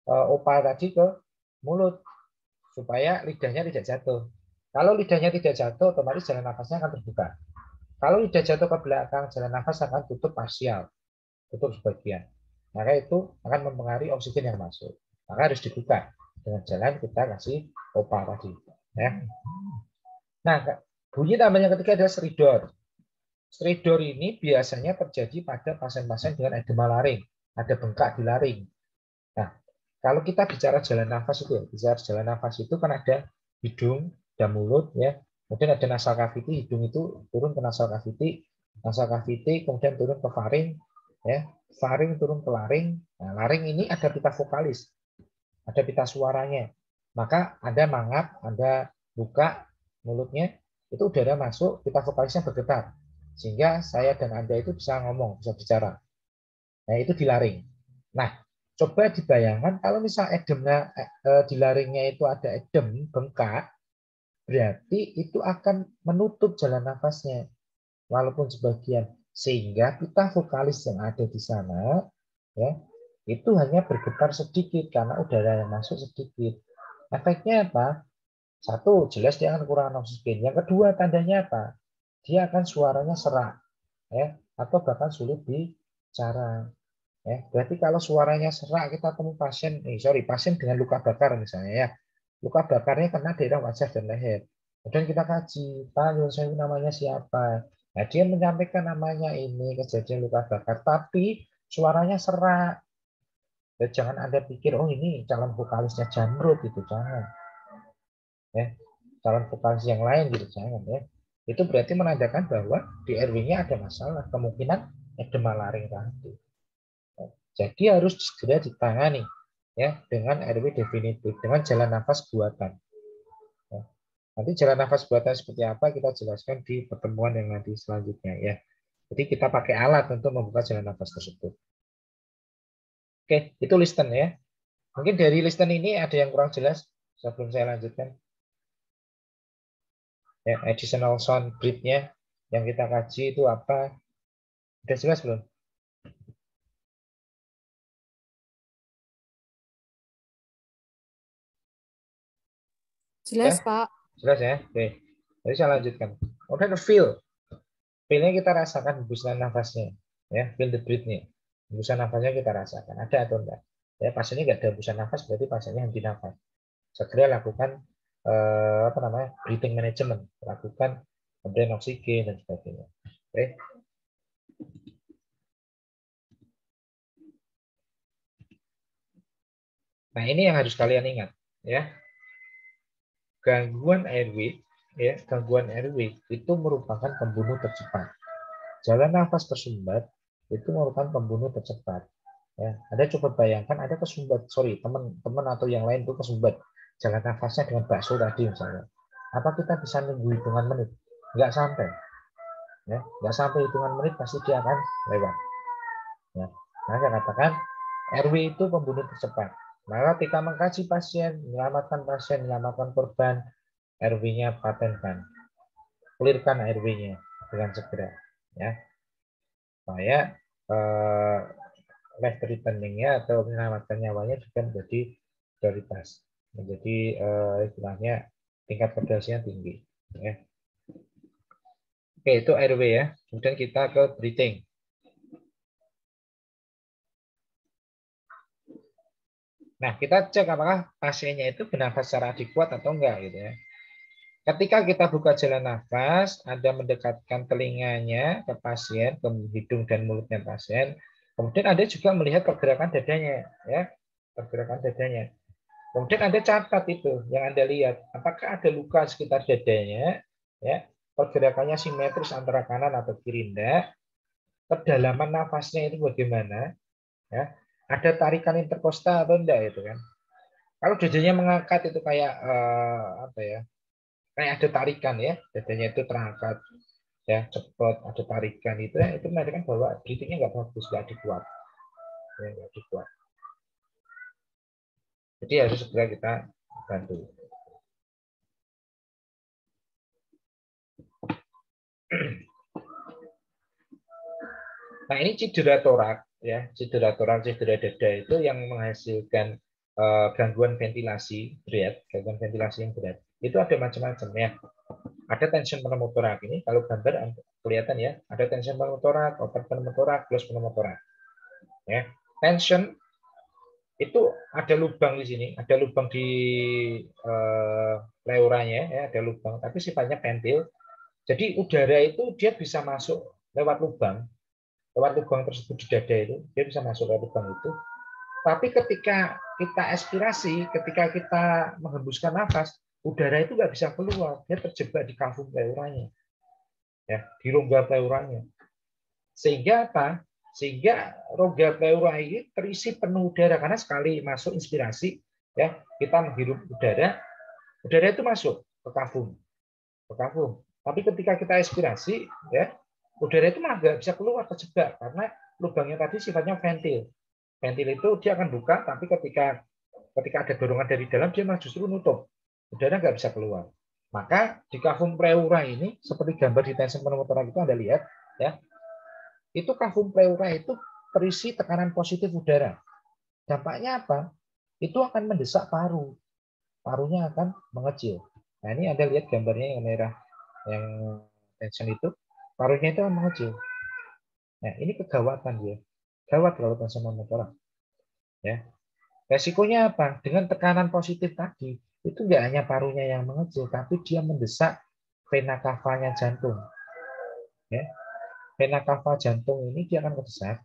OPA tadi ke mulut supaya lidahnya tidak jatuh. Kalau lidahnya tidak jatuh, otomatis jalan nafasnya akan terbuka. Kalau lidah jatuh ke belakang, jalan nafas akan tutup parsial, tutup sebagian. Maka itu akan mempengaruhi oksigen yang masuk. Maka harus dibuka dengan jalan kita kasih OPA tadi. Ya. Nah, bunyi tambahnya ketiga adalah stridor. Stridor ini biasanya terjadi pada pasien-pasien dengan edema laring, ada bengkak di laring. Nah, kalau kita bicara jalan nafas itu, kan ada hidung dan mulut, ya. Kemudian ada nasal cavity, hidung itu turun ke nasal cavity kemudian turun ke faring, ya. Faring turun ke laring. Nah, laring ini ada pita vokalis, ada pita suaranya. Maka ada mangap, ada buka mulutnya, itu udara masuk, pita vokalisnya bergetar. Sehingga saya dan Anda itu bisa ngomong, bisa bicara. Nah, itu di laring. Nah, coba dibayangkan kalau misal edemnya di laringnya itu ada edem, bengkak, berarti itu akan menutup jalan nafasnya, walaupun sebagian. Sehingga pita vokalis yang ada di sana, ya, itu hanya bergetar sedikit karena udara yang masuk sedikit. Efeknya apa? Satu, jelas dia akan kurang oksigen. Yang kedua, tandanya apa? Dia akan suaranya serak, ya, atau bahkan sulit bicara. Ya, berarti kalau suaranya serak, kita temu pasien dengan luka bakar misalnya ya. Luka bakarnya kena daerah wajah dan leher. Kemudian kita kaji, Pak, saya namanya siapa? Nah, dia menyampaikan namanya ini kejadian luka bakar, tapi suaranya serak. Dan jangan Anda pikir, oh ini calon vokalisnya Jamrut, itu jangan. Ya, calon vokalis yang lain gitu jangan ya. itu berarti menandakan bahwa di RW-nya ada masalah, kemungkinan edema laring tadi. Jadi harus segera ditangani ya dengan RW definitif, dengan jalan nafas buatan. Ya. Nanti jalan nafas buatan seperti apa kita jelaskan di pertemuan yang nanti selanjutnya ya. Jadi kita pakai alat untuk membuka jalan nafas tersebut. Oke, itu listen ya. Mungkin dari listen ini ada yang kurang jelas sebelum saya lanjutkan. Ya, additional sound breath-nya yang kita kaji itu apa? Sudah jelas belum? Jelas, Ya? Pak. Jelas ya? Oke. Jadi saya lanjutkan. Kemudian feel. Feel-nya kita rasakan hembusan nafasnya. Ya, feel the breath-nya. Hembusan nafasnya kita rasakan. Ada atau enggak? Ya, pasien ini enggak ada hembusan nafas, berarti pasiennya henti nafas. Segera lakukan breathing management. Lakukan pemberian oksigen dan sebagainya. Oke. Nah, ini yang harus kalian ingat. Ya. Gangguan airway, ya, gangguan airway itu merupakan pembunuh tercepat. Jalan nafas tersumbat itu merupakan pembunuh tercepat. Ya, Anda coba bayangkan ada kesumbat, teman-teman atau yang lain itu kesumbat jalan nafasnya dengan bakso tadi misalnya. Apa kita bisa nunggu hitungan menit? Nggak sampai. Ya, nggak sampai hitungan menit pasti dia akan lewat. Ya. Nah, saya katakan RW itu pembunuh tercepat. Maka ketika mengkaji pasien, menyelamatkan korban, RW-nya patenkan, clearkan RW-nya dengan segera, ya, supaya life threatening-nya atau menyelamatkan nyawanya juga menjadi prioritas, menjadi istilahnya tingkat keberhasilan tinggi. Ya. Oke, itu RW ya. Kemudian kita ke breathing. Nah, kita cek apakah pasiennya itu bernafas secara adekuat atau enggak gitu ya. Ketika kita buka jalan nafas, Anda mendekatkan telinganya ke pasien, ke hidung dan mulutnya pasien. Kemudian Anda juga melihat pergerakan dadanya, ya, pergerakan dadanya. Kemudian Anda catat itu yang Anda lihat, apakah ada luka sekitar dadanya, ya, pergerakannya simetris antara kanan atau kiri enggak, kedalaman nafasnya itu bagaimana, ya, ada tarikan interkostal atau enggak itu kan. Kalau dadanya mengangkat itu kayak apa ya? Kayak ada tarikan ya, dadanya itu terangkat ya, cepat, ada tarikan itu menandakan bahwa breathing-nya nggak bagus, nggak dikuat. Ya, nggak dikuat. Jadi harus segera kita bantu. Nah, ini cedera torak ya, cedera torak, cedera dada itu yang menghasilkan gangguan ventilasi berat, gangguan ventilasi yang berat. Itu ada macam-macam ya. Ada tension pneumotorak ini, kalau gambar kelihatan ya, ada tension pneumotorak, open pneumotorak, close pneumotorak. Ya. Tension itu ada lubang di sini, ada lubang di pleuranya, ya, ada lubang, tapi sifatnya ventil. Jadi udara itu dia bisa masuk lewat lubang tersebut di dada itu, dia bisa masuk lewat lubang itu. Tapi ketika kita expirasi, ketika kita menghembuskan nafas, udara itu nggak bisa keluar, dia terjebak di kafum pleuranya, ya, di rongga pleuranya. Sehingga apa? Sehingga rongga pleura ini terisi penuh udara karena sekali masuk inspirasi, ya, kita menghirup udara itu masuk ke kafum, Tapi ketika kita expirasi, ya, udara itu malah nggak bisa keluar, terjebak karena lubangnya tadi sifatnya ventil. Ventil itu dia akan buka, tapi ketika ada dorongan dari dalam dia malah justru nutup, udara nggak bisa keluar. Maka di kafum pleura ini seperti gambar di tension pneumotorak itu Anda lihat, ya, itu kafum pleura itu terisi tekanan positif udara. Dampaknya apa? Itu akan mendesak paru. Parunya akan mengecil. Nah, ini Anda lihat gambarnya yang merah, yang tension itu, parunya itu akan mengecil. Nah, ini kegawatan dia. Gawat kalau tension pneumotorak. Ya. Resikonya apa? Dengan tekanan positif tadi, itu nggak hanya parunya yang mengecil, tapi dia mendesak vena cavanya jantung. Ya. Vena cava jantung ini dia akan mendesak.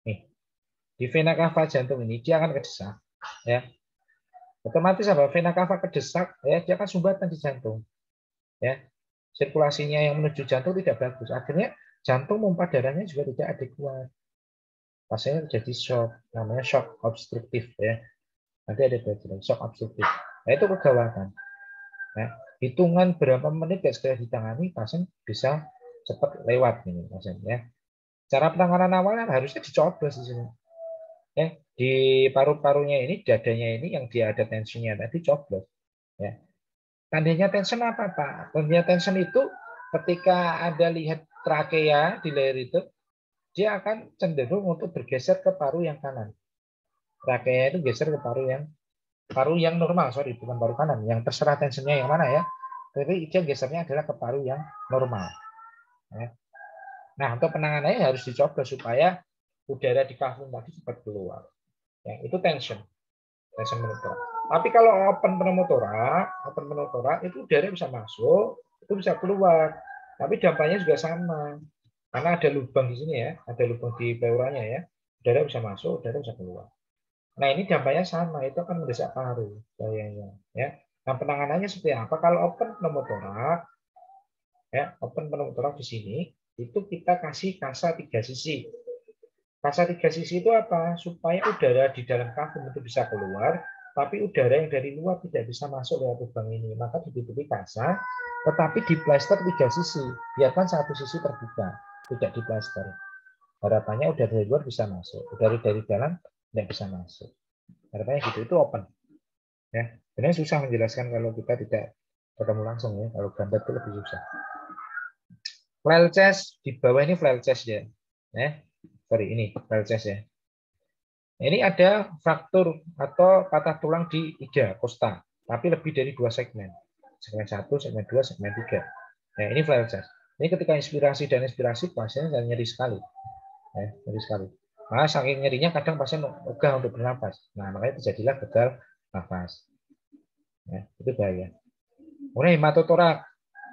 Nih. Di vena cava jantung ini dia akan kedesak, ya. Otomatis apa? Vena cava kedesak, ya, dia akan sumbatan di jantung, ya. Sirkulasinya yang menuju jantung tidak bagus. Akhirnya jantung pompa darahnya juga tidak adekuat. Pasiennya terjadi shock, namanya shock obstruktif, ya. Nanti ada bagian shock obstruktif. Nah, itu kegawatan. Nah, hitungan berapa menit gak segera ditangani, pasien bisa cepat lewat ini, pasien, ya. Cara penanganan awalnya harusnya dicoblos di sini. Ya, di paru-parunya ini, dadanya ini yang dia ada tensinya tadi coblos. Ya. Tandanya tension apa, Pak? Tandanya tension itu ketika Anda lihat trakea di leher itu, dia akan cenderung untuk bergeser ke paru yang kanan. Trakea itu geser ke paru yang normal, sorry, bukan paru kanan. Yang terserah tensionnya yang mana ya. Tapi dia gesernya adalah ke paru yang normal. Ya. Nah, untuk penanganannya harus dicoblos supaya udara di kafum tadi cepat keluar. Ya, itu tension pneumotorak. Tapi kalau open pneumotorak itu udara bisa masuk, itu bisa keluar. Tapi dampaknya juga sama. Karena ada lubang di sini ya, ada lubang di pleuranya ya. Udara bisa masuk, udara bisa keluar. Nah, ini dampaknya sama, itu akan mendesak paru bahayanya, ya. Nah, penanganannya seperti apa? Kalau open pneumotorak, ya, open pneumotorak di sini, itu kita kasih kasa 3 sisi. Kasa 3 sisi itu apa? Supaya udara di dalam kafum itu bisa keluar, tapi udara yang dari luar tidak bisa masuk lewat lubang ini. Maka ditutupi kasa, tetapi diplaster 3 sisi. Biarkan satu sisi terbuka, tidak diplaster. Harapannya udara dari luar bisa masuk, udara dari dalam tidak bisa masuk. Harapannya gitu, itu open. Ya, sebenarnya susah menjelaskan kalau kita tidak ketemu langsung ya. Kalau gambar itu lebih susah. Flail chest di bawah ini flail chest ya. Sorry, ini flail chest ya. Ini ada fraktur atau patah tulang di iga costa, tapi lebih dari 2 segmen. Segmen 1, segmen 2, segmen 3. Nah, ini flail chest. Ini ketika inspirasi dan expirasi pasien nyeri sekali. Nyeri sekali. Nah, saking nyerinya kadang pasien ogah untuk bernafas. Nah, makanya terjadilah gagal nafas. Ya, itu bahaya. Kemudian hematotorak.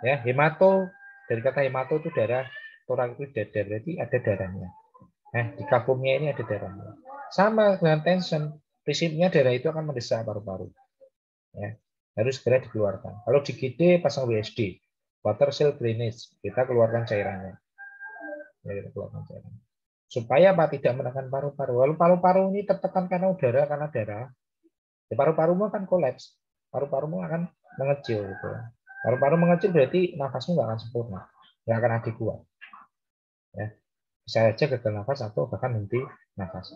Ya, hemato dari kata hemato itu darah, torak itu dada, berarti ada darahnya. Nah, di kafumnya ini ada darahnya. Sama dengan tension, prinsipnya darah itu akan mendesak paru-paru. Ya, harus segera dikeluarkan. Kalau di GD pasang WSD, water cell drainage, kita keluarkan cairannya. Ya, kita keluarkan cairannya. Supaya apa? Tidak menekan paru-paru. Lalu paru-paru ini tertekan karena udara, karena darah. Ya, paru-parumu akan kolaps. Paru-parumu akan mengecil. Gitu. Paru-paru mengecil berarti nafasmu nggak akan sempurna, nggak akan adekuat. Ya. Bisa saja gagal nafas atau bahkan henti nafas.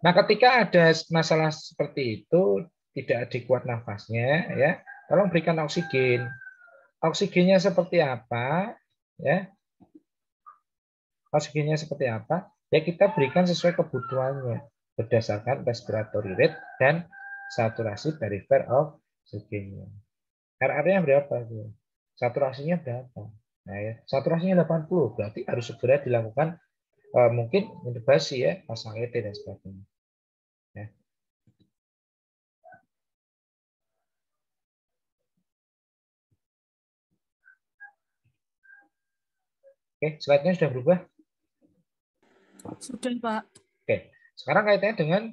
Nah, ketika ada masalah seperti itu, tidak adekuat nafasnya, ya, tolong berikan oksigen. Oksigennya seperti apa? Ya, oksigennya seperti apa? Ya, kita berikan sesuai kebutuhannya berdasarkan respiratory rate dan saturasi perifer oksigennya. RR-nya berapa? Saturasinya berapa? Nah, ya, saturasinya 80, berarti harus segera dilakukan mungkin intubasi ya, pasang ET dan sebagainya. Ya. Oke, slide-nya sudah berubah? Sudah, Pak. Oke, sekarang kaitannya dengan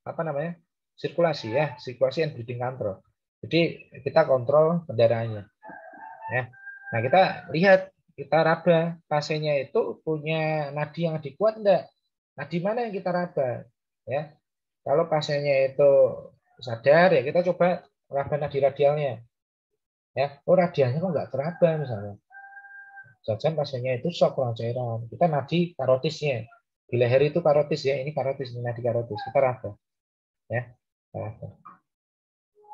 apa namanya? Sirkulasi ya, sirkulasi and breathing control. Jadi kita kontrol kendaraannya. Ya. Nah, kita lihat, kita raba pasiennya itu punya nadi yang kuat enggak? Nadi mana yang kita raba? Ya. Kalau pasiennya itu sadar ya kita coba raba nadi radialnya. Ya, oh radialnya kok nggak teraba misalnya. Jangan pasiennya itu shock kurang cairan. Kita nadi karotisnya. Di leher itu karotis ya, ini karotis, ini nadi karotis. Kita raba. Ya, kita raba.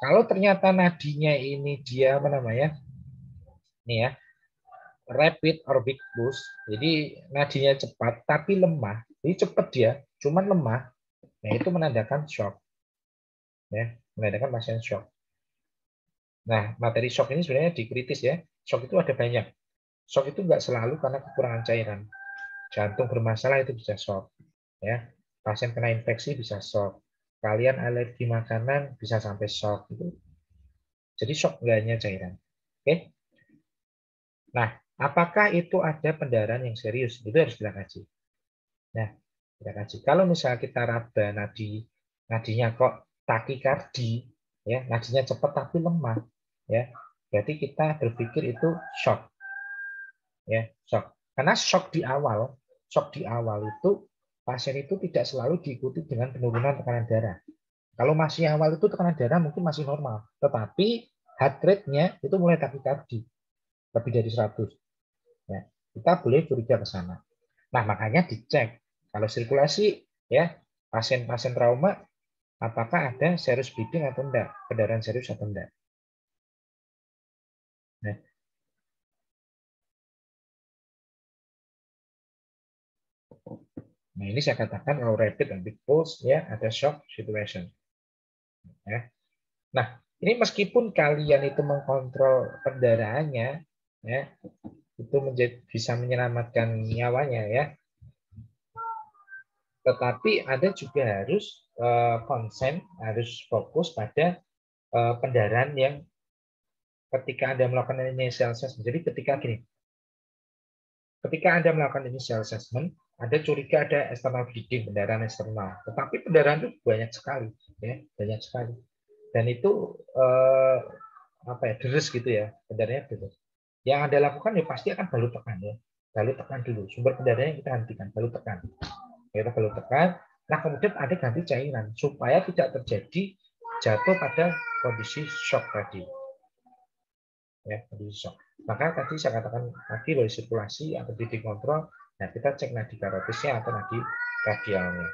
Kalau ternyata nadinya ini dia apa namanya? Ini ya, rapid orbic boost. Jadi nadinya cepat tapi lemah. Jadi cepat dia, cuman lemah. Nah, itu menandakan shock. Ya, menandakan pasien shock. Nah, materi shock ini sebenarnya dikritis ya. Shock itu ada banyak. Shock itu nggak selalu karena kekurangan cairan. Jantung bermasalah itu bisa shock. Ya, pasien kena infeksi bisa shock. Kalian alergi makanan bisa sampai shock itu. Jadi shock nggak hanya cairan. Oke. Nah, apakah itu ada pendarahan yang serius? Itu harus kita kaji. Nah, Kita kaji. Kalau misalnya kita raba nadinya kok takikardi, ya, nadinya cepat tapi lemah, ya, berarti kita berpikir itu shock, ya, shock. Karena shock di awal itu pasien itu tidak selalu diikuti dengan penurunan tekanan darah. Kalau masih awal itu tekanan darah mungkin masih normal, tetapi heart rate-nya itu mulai takikardi lebih dari 100. Ya, kita boleh curiga ke sana. Nah, makanya dicek kalau sirkulasi, ya, pasien-pasien trauma apakah ada serius bleeding atau enggak, pendarahan serius atau enggak. Nah, ini saya katakan kalau rapid and big pulse, ya, ada shock situation. Ya. Nah, ini meskipun kalian itu mengkontrol pendarahannya, ya, itu bisa menyelamatkan nyawanya, ya. Tetapi Anda juga harus konsen, harus fokus pada pendarahan yang ketika Anda melakukan initial assessment. Jadi ketika Anda melakukan initial assessment, ada curiga ada external bleeding, pendarahan eksternal. Tetapi pendarahan itu banyak sekali, ya, banyak sekali. Dan itu deres gitu ya, pendarahannya deres. Yang Anda lakukan ya pasti akan balut tekan, ya. Balut tekan dulu. Sumber pendarahan yang kita hentikan, balut tekan. Kita balut tekan. Nah, kemudian ada ganti cairan supaya tidak terjadi jatuh pada kondisi shock tadi. Ya, kondisi shock. Maka tadi saya katakan tadi dari sirkulasi atau bleeding control, nah kita cek nadi karotisnya atau nadi radialnya.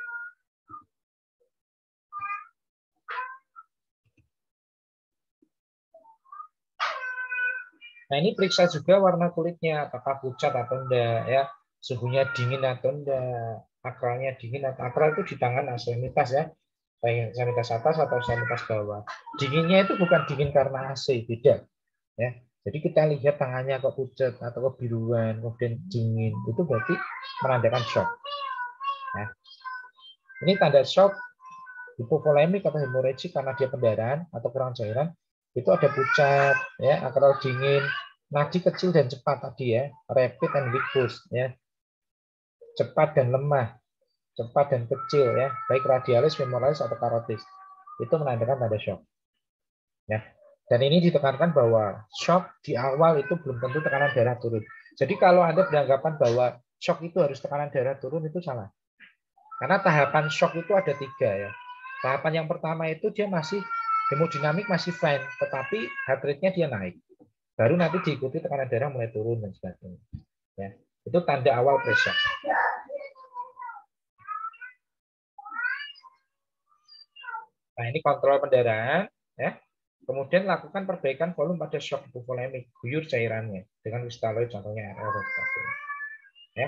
Nah, ini periksa juga warna kulitnya, apakah pucat atau enggak, ya, suhunya dingin atau enggak, akralnya dingin atau akral itu di tangan salinitas, ya, baik salinitas atas atau salinitas bawah. Dinginnya itu bukan dingin karena AC, beda, ya. Jadi kita lihat tangannya kok pucat atau kebiruan, kemudian dingin, itu berarti menandakan shock. Nah, ini tanda shock hipovolemik atau hemorrhagic karena dia pendarahan atau kurang cairan, itu ada pucat, ya, akral dingin, nadi kecil dan cepat tadi, ya, rapid and weak pulse, ya, cepat dan lemah, cepat dan kecil, ya, baik radialis, femoralis atau karotis, itu menandakan tanda shock. Ya. Dan ini ditekankan bahwa shock di awal itu belum tentu tekanan darah turun. Jadi kalau Anda beranggapan bahwa shock itu harus tekanan darah turun, itu salah. Karena tahapan shock itu ada 3, ya. Tahapan yang pertama itu dia masih hemodinamik masih fine, tetapi heart rate-nya dia naik. Baru nanti diikuti tekanan darah mulai turun dan sebagainya. Ya, itu tanda awal pre-shock. Nah, ini kontrol pendarahan, ya. Kemudian lakukan perbaikan volume pada shock hipovolemik, guyur cairannya dengan kristaloid contohnya RR dan sebagainya. Ya.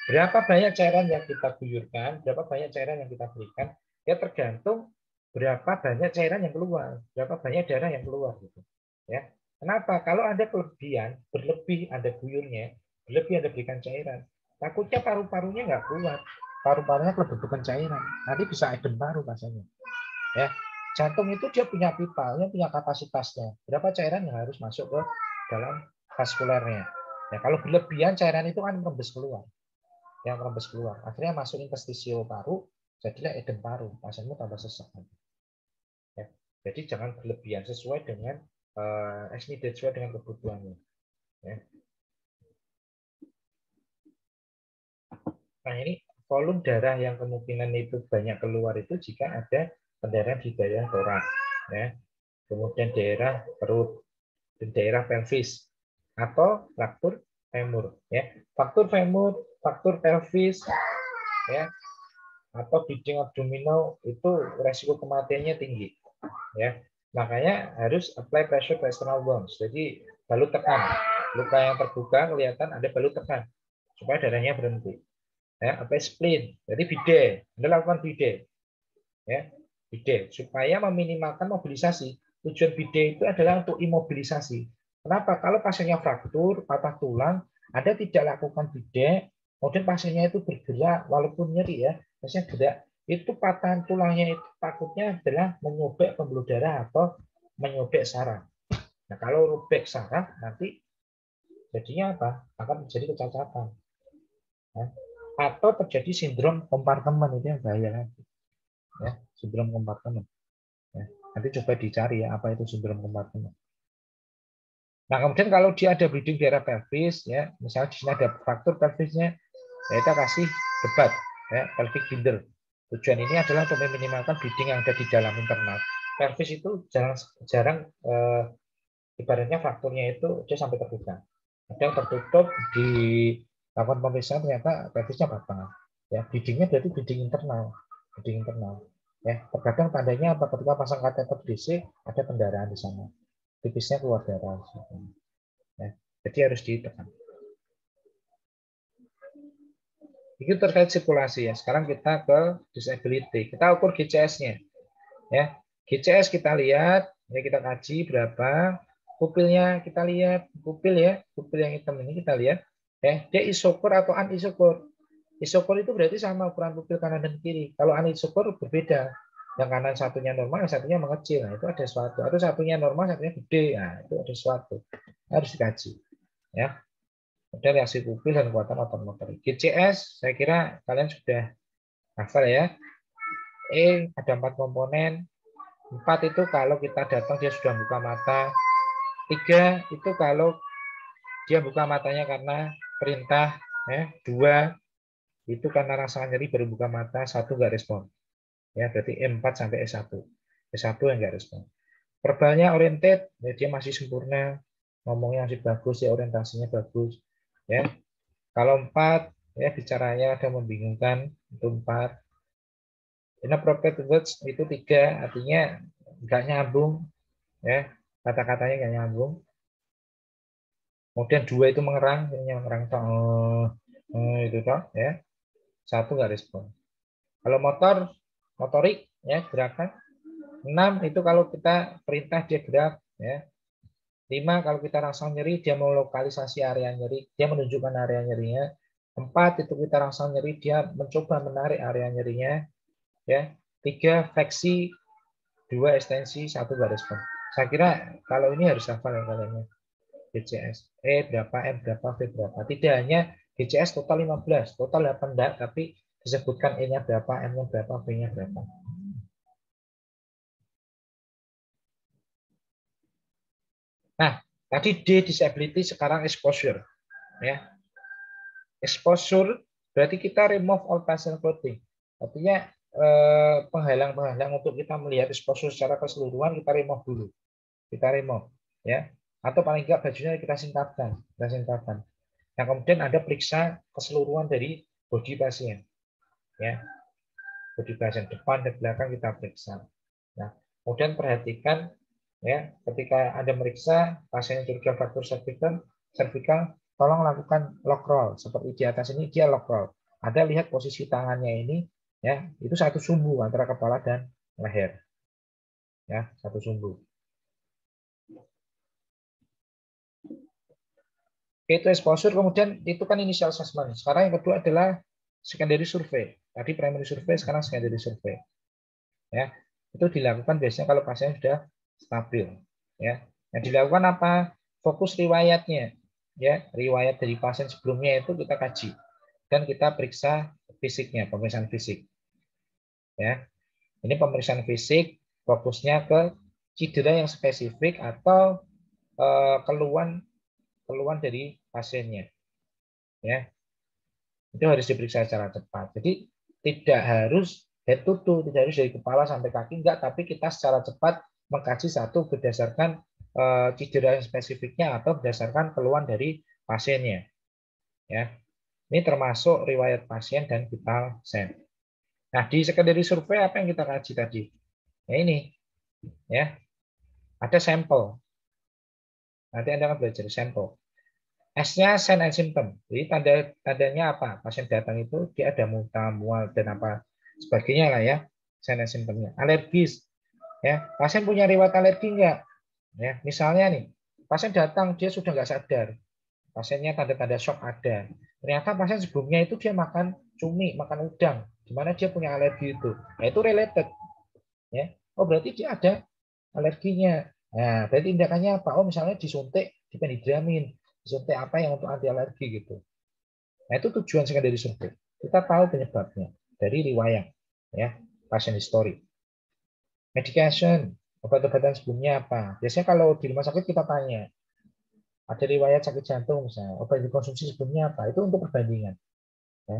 Berapa banyak cairan yang kita guyurkan, berapa banyak cairan yang kita berikan, ya tergantung berapa banyak cairan yang keluar, berapa banyak darah yang keluar gitu. Ya. Kenapa? Kalau Anda berlebih Anda guyurnya, berlebih Anda berikan cairan, takutnya paru-parunya nggak kuat, paru-parunya kelebihan cairan, nanti bisa edem paru pasiennya. Ya. Jantung itu dia punya pipanya, punya kapasitasnya. Berapa cairan yang harus masuk ke dalam vaskulernya. Ya, kalau berlebihan cairan itu kan merembes keluar. Yang merembes keluar. Akhirnya masuk interstisial paru, jadilah edem paru. Pasienmu tambah sesak. Ya, jadi jangan berlebihan sesuai dengan as needed, sesuai dengan kebutuhannya. Ya. Nah, ini volume darah yang kemungkinan itu banyak keluar itu jika ada pendarahan di daerah toraks, ya. Kemudian daerah perut, dan daerah pelvis, atau fraktur femur, ya. Fraktur femur, fraktur pelvis, ya, atau bleeding abdominal itu resiko kematiannya tinggi, ya. Makanya harus apply pressure to external wounds. Jadi balut tekan, luka yang terbuka kelihatan ada balut tekan supaya darahnya berhenti. Ya, apa spleen, jadi bide, Anda lakukan bide, ya, bide supaya meminimalkan mobilisasi. Tujuan bide itu adalah untuk imobilisasi. Kenapa? Kalau pasiennya fraktur, patah tulang, Anda tidak lakukan bide, kemudian pasiennya itu bergerak walaupun nyeri, ya, pasiennya gerak, itu patahan tulangnya itu takutnya adalah menyobek pembuluh darah atau menyobek saraf. Nah, kalau robek saraf nanti jadinya apa? Akan menjadi kecacatan. Nah, atau terjadi sindrom kompartemen, itu yang bahaya lagi. Ya, sindrom kompartemen. Ya, nanti coba dicari ya apa itu sindrom kompartemen. Nah, kemudian kalau dia ada bleeding di area pelvis, ya, misalnya di sini ada fraktur pelvisnya, ya kita kasih bebat, ya, pelvic binder. Tujuan ini adalah untuk meminimalkan bleeding yang ada di dalam internal. Pelvis itu jarang ibaratnya frakturnya itu dia sampai terbuka. Ada yang tertutup, dilakukan pemeriksaan ternyata pelvisnya patah. Ya, bleedingnya berarti bleeding internal, bleeding internal. Ya, terkadang tandanya apa? Ketika pasang kateter DC ada pendarahan di sana, tipisnya keluar darah. Ya, jadi harus ditekan. Itu terkait sirkulasi ya. Sekarang kita ke disability. Kita ukur GCS-nya. Ya, GCS kita lihat, ya kita kaji berapa. Pupilnya kita lihat, pupil ya, pupil yang hitam ini kita lihat. Ya, dia isokur atau anisokur. Isokur itu berarti sama ukuran pupil kanan dan kiri. Kalau anisokur berbeda. Yang kanan satunya normal, yang satunya mengecil. Nah, itu ada sesuatu. Atau satunya normal, satunya gede. Nah, itu ada sesuatu. Harus dikaji. Ya. Kemudian reaksi pupil dan kekuatan otot motor. GCS, saya kira kalian sudah hafal ya. Ada 4 komponen. 4 itu kalau kita datang dia sudah buka mata. 3 itu kalau dia buka matanya karena perintah. 2 itu karena rasa nyeri baru buka mata. 1 nggak respon. Ya, berarti E4 sampai E1. E1 yang nggak respon. Verbalnya oriented, ya dia masih sempurna. Ngomongnya masih bagus, ya orientasinya bagus. Ya, kalau 4 ya bicaranya ada membingungkan, itu 4. Inappropriate words itu 3, artinya nggak nyambung, ya kata-katanya nggak nyambung. Kemudian 2 itu mengerang, itu toh, ya 1 nggak respon. Kalau motorik, ya gerakan. 6 itu kalau kita perintah dia gerak, ya. 5 kalau kita rangsang nyeri dia melokalisasi area nyeri, dia menunjukkan area nyerinya. 4 itu kita rangsang nyeri dia mencoba menarik area nyerinya. Ya, 3 fleksi, 2 ekstensi, 1 nggak respon. Saya kira kalau ini harus hafal ya kalian. GCS E berapa, M berapa, V berapa. Tidak hanya GCS total 15, total 8 enggak, tapi disebutkan E-nya berapa, M-nya berapa, V-nya berapa. Nah, tadi D disability, sekarang exposure. Ya. Exposure berarti kita remove all partial clothing. Artinya penghalang-penghalang untuk kita melihat exposure secara keseluruhan kita remove dulu. Kita remove, ya. Atau paling enggak bajunya kita singkapkan. Nah, kemudian ada periksa keseluruhan dari body pasien. Ya. Body pasien depan dan belakang kita periksa. Nah, kemudian perhatikan ya, ketika Anda meriksa pasien yang curiga fraktur cervical, tolong lakukan lock roll. Seperti di atas ini dia lock roll. Anda lihat posisi tangannya ini, ya, itu satu sumbu antara kepala dan leher. Ya, satu sumbu. Itu exposure, kemudian itu kan initial assessment. Sekarang yang kedua adalah secondary survey. Tadi primary survey, sekarang secondary survey. Ya, itu dilakukan biasanya kalau pasien sudah stabil. Ya, yang dilakukan apa? Fokus riwayatnya. Ya, riwayat dari pasien sebelumnya itu kita kaji dan kita periksa fisiknya, pemeriksaan fisik. Ya, ini pemeriksaan fisik fokusnya ke cedera yang spesifik atau keluhan dari pasiennya. Ya, itu harus diperiksa secara cepat. Jadi tidak harus head to toe, tidak harus dari kepala sampai kaki, enggak, tapi kita secara cepat mengkaji satu berdasarkan cedera yang spesifiknya atau berdasarkan keluhan dari pasiennya. Ya, ini termasuk riwayat pasien dan vital sign. Nah, di secondary survey apa yang kita kaji tadi? Ya ini, ya ada sampel. Nanti Anda akan belajar sampel. S-nya sign and symptom. Jadi tandanya apa? Pasien datang itu dia ada muntah, mual dan apa sebagainya lah ya. Sign and symptomnya. Alergis. Ya, pasien punya riwayat alergi enggak? Ya, misalnya nih, pasien datang dia sudah nggak sadar. Pasiennya tanda-tanda shock ada. Ternyata pasien sebelumnya itu dia makan cumi, makan udang, gimana dia punya alergi itu. Nah, itu related. Ya. Oh, berarti dia ada alerginya. Nah, berarti tindakannya apa? Oh, misalnya disuntik dipenidramin. Disuntik apa yang untuk anti alergi gitu. Nah, itu tujuan secondary survey. Kita tahu penyebabnya dari riwayat, ya, pasien history. Medication, obat-obatan sebelumnya apa? Biasanya kalau di rumah sakit kita tanya, ada riwayat sakit jantung misalnya, obat yang dikonsumsi sebelumnya apa? Itu untuk perbandingan. Ya.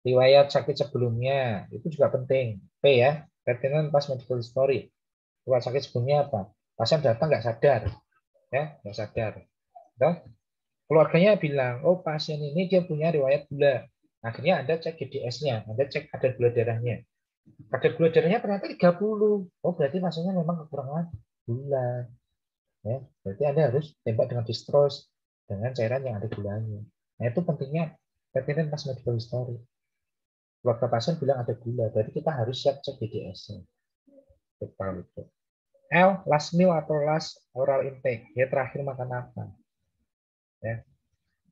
Riwayat sakit sebelumnya itu juga penting. P ya, pertinent past medical history. Riwayat sakit sebelumnya apa? Pasien datang nggak sadar, ya, nggak sadar. Nah, keluarganya bilang, oh pasien ini dia punya riwayat gula. Akhirnya Anda cek GDS-nya, Anda cek kadar gula darahnya. Kadar gula darahnya ternyata 30. Oh berarti pasiennya memang kekurangan gula. Ya, berarti Anda harus tembak dengan distros dengan cairan yang ada gulanya. Nah itu pentingnya pertinent past medical history. Keluarga pasien bilang ada gula, berarti kita harus siap cek GDS-nya. Itu. L, last meal atau last oral intake, ya terakhir makan apa? Ya,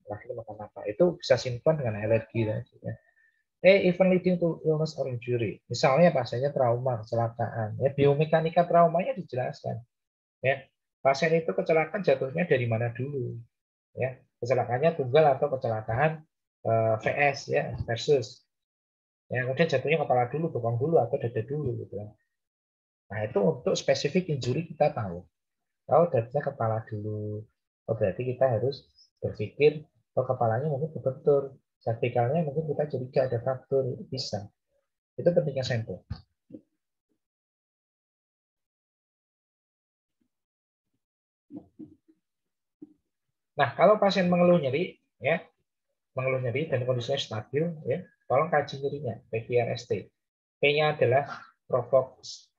terakhir makan apa? Itu bisa simpan dengan alergi. Ya. Even leading to illness or injury. Misalnya pasiennya trauma, kecelakaan. Ya, biomekanika traumanya dijelaskan. Ya, pasien itu kecelakaan jatuhnya dari mana dulu? Ya, kecelakaannya tunggal atau kecelakaan VS ya versus. Ya, kemudian jatuhnya kepala dulu, bokong dulu atau dada dulu gitu. Nah, itu untuk spesifik injury kita tahu. Tahu dadanya kepala dulu. Oh, berarti kita harus berpikir oh kepalanya mungkin kebentur, cervicalnya mungkin kita curiga ada fraktur, itu bisa. Itu pentingnya sampel. Nah, kalau pasien mengeluh nyeri, ya, mengeluh nyeri dan kondisinya stabil, ya, tolong kaji nyerinya, PVRST. P-nya adalah provokos,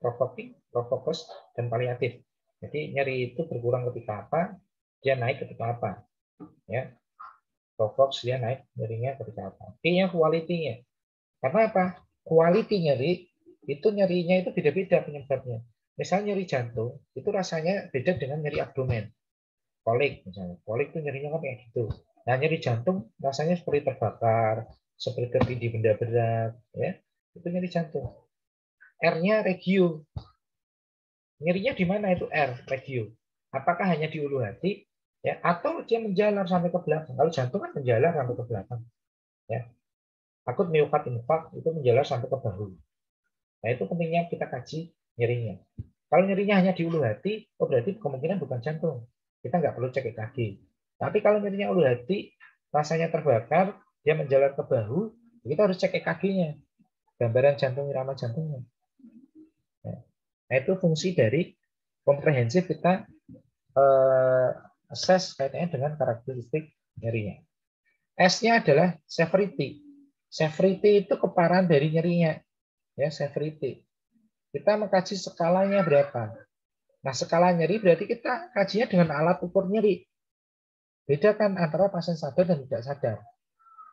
dan paliatif. Jadi nyeri itu berkurang ketika apa, dia naik ketika apa. Ya, provoks dia naik nyerinya ketika apa. P-nya quality-nya. Karena apa? Quality nyeri itu nyerinya itu beda-beda penyebabnya. Misalnya nyeri jantung itu rasanya beda dengan nyeri abdomen. Kolik misalnya. Kolik itu nyerinya kan kayak gitu. Nah, nyeri jantung rasanya seperti terbakar, seperti tertindih benda berat, ya. Itu nyeri jantung. R-nya regio. Nyerinya di mana itu R, regio? Apakah hanya di ulu hati ya atau dia menjalar sampai ke belakang? Kalau jantung kan menjalar sampai ke belakang. Ya. Akut miokard infark itu menjalar sampai ke bahu. Nah, itu pentingnya kita kaji nyerinya. Kalau nyerinya hanya di ulu hati, oh berarti kemungkinan bukan jantung. Kita nggak perlu cek EKG. Tapi kalau nyerinya ulu hati, rasanya terbakar, dia menjalar ke bahu, kita harus cek EKG-nya. Gambaran jantung, irama jantungnya. Nah, itu fungsi dari komprehensif kita assess kaitannya dengan karakteristik nyerinya. S-nya adalah severity. Severity itu keparahan dari nyerinya. Ya, severity. Kita mengkaji skalanya berapa. Nah, skala nyeri berarti kita kajinya dengan alat ukur nyeri. Bedakan antara pasien sadar dan tidak sadar.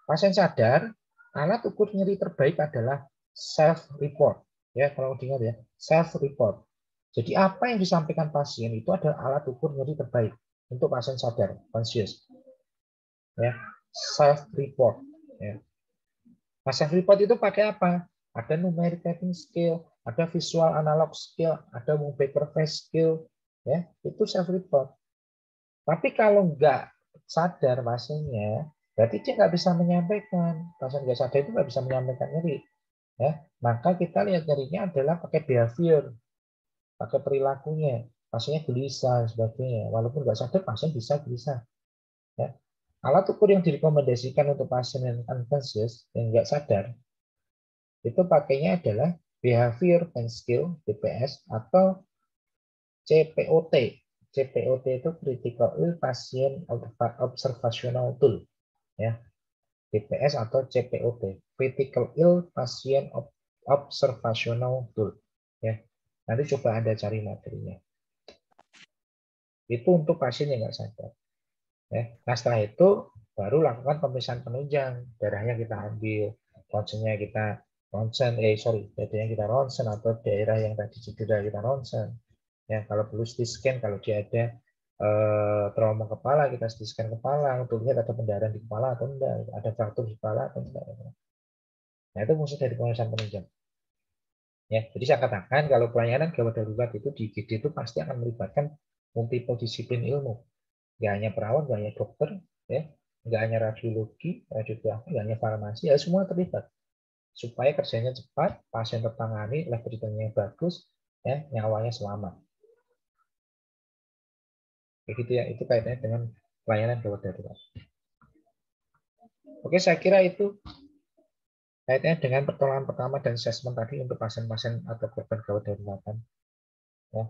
Pasien sadar, alat ukur nyeri terbaik adalah self-report. Ya, kalau diingat ya, self-report. Jadi apa yang disampaikan pasien itu adalah alat ukur nyeri terbaik untuk pasien sadar, conscious. Ya, self-report. Ya. Nah, self-report itu pakai apa? Ada numeric typing skill, ada visual analog skill, ada Baker face skill, ya itu self-report. Tapi kalau nggak sadar pasiennya, berarti dia nggak bisa menyampaikan. Pasien nggak sadar itu nggak bisa menyampaikan nyeri. Ya, maka kita lihat nyerinya adalah pakai behavior, pakai perilakunya. Pasiennya gelisah dan sebagainya. Walaupun nggak sadar, pasien bisa gelisah. Ya. Alat ukur yang direkomendasikan untuk pasien yang unconscious, yang nggak sadar, itu pakainya adalah behavior and skill BPS atau CPOT. CPOT itu critical ill patient observational tool, ya. BPS atau CPOT, critical ill patient observational tool, ya. Nanti coba Anda cari materinya. Itu untuk pasien yang nggak sadar. Ya. Nah setelah itu baru lakukan pemeriksaan penunjang, darahnya kita ambil, ronsennya kita dadanya kita ronsen atau daerah yang tadi cedera kita ronsen. Ya, kalau perlu CT scan, kalau dia ada trauma kepala, kita CT scan kepala untuk lihat ada pendarahan di kepala atau enggak, ada fraktur di kepala atau enggak. Nah, itu fungsi dari pemeriksaan penunjang. Ya, jadi saya katakan kalau pelayanan gawat darurat itu di IGD itu pasti akan melibatkan multiple disiplin ilmu. Nggak hanya perawat, nggak hanya dokter, ya, nggak hanya radiologi, radiografi, nggak hanya farmasi, ya semua terlibat. Supaya kerjanya cepat, pasien tertangani, lab treatment-nya bagus, ya, nyawanya selamat. Begitu ya, itu kaitannya dengan pelayanan gawat darurat. Oke, saya kira itu kaitannya dengan pertolongan pertama dan assessment tadi untuk pasien-pasien atau korban gawat daruratan. Ya.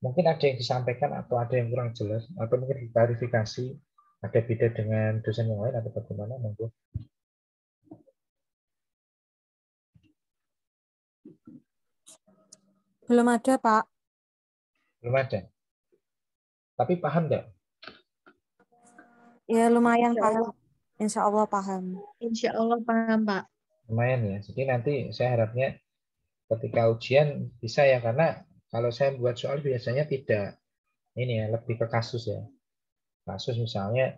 Mungkin ada yang disampaikan atau ada yang kurang jelas, atau mungkin diklarifikasi, ada beda dengan dosen yang lain atau bagaimana, monggo. Belum ada, Pak. Belum ada. Tapi paham nggak? Ya, lumayan Insya paham. Allah. Insya Allah paham. Insya Allah paham, Pak. Lumayan ya. Jadi nanti saya harapnya ketika ujian bisa ya, karena kalau saya buat soal biasanya tidak ini ya, lebih ke kasus ya. Kasus misalnya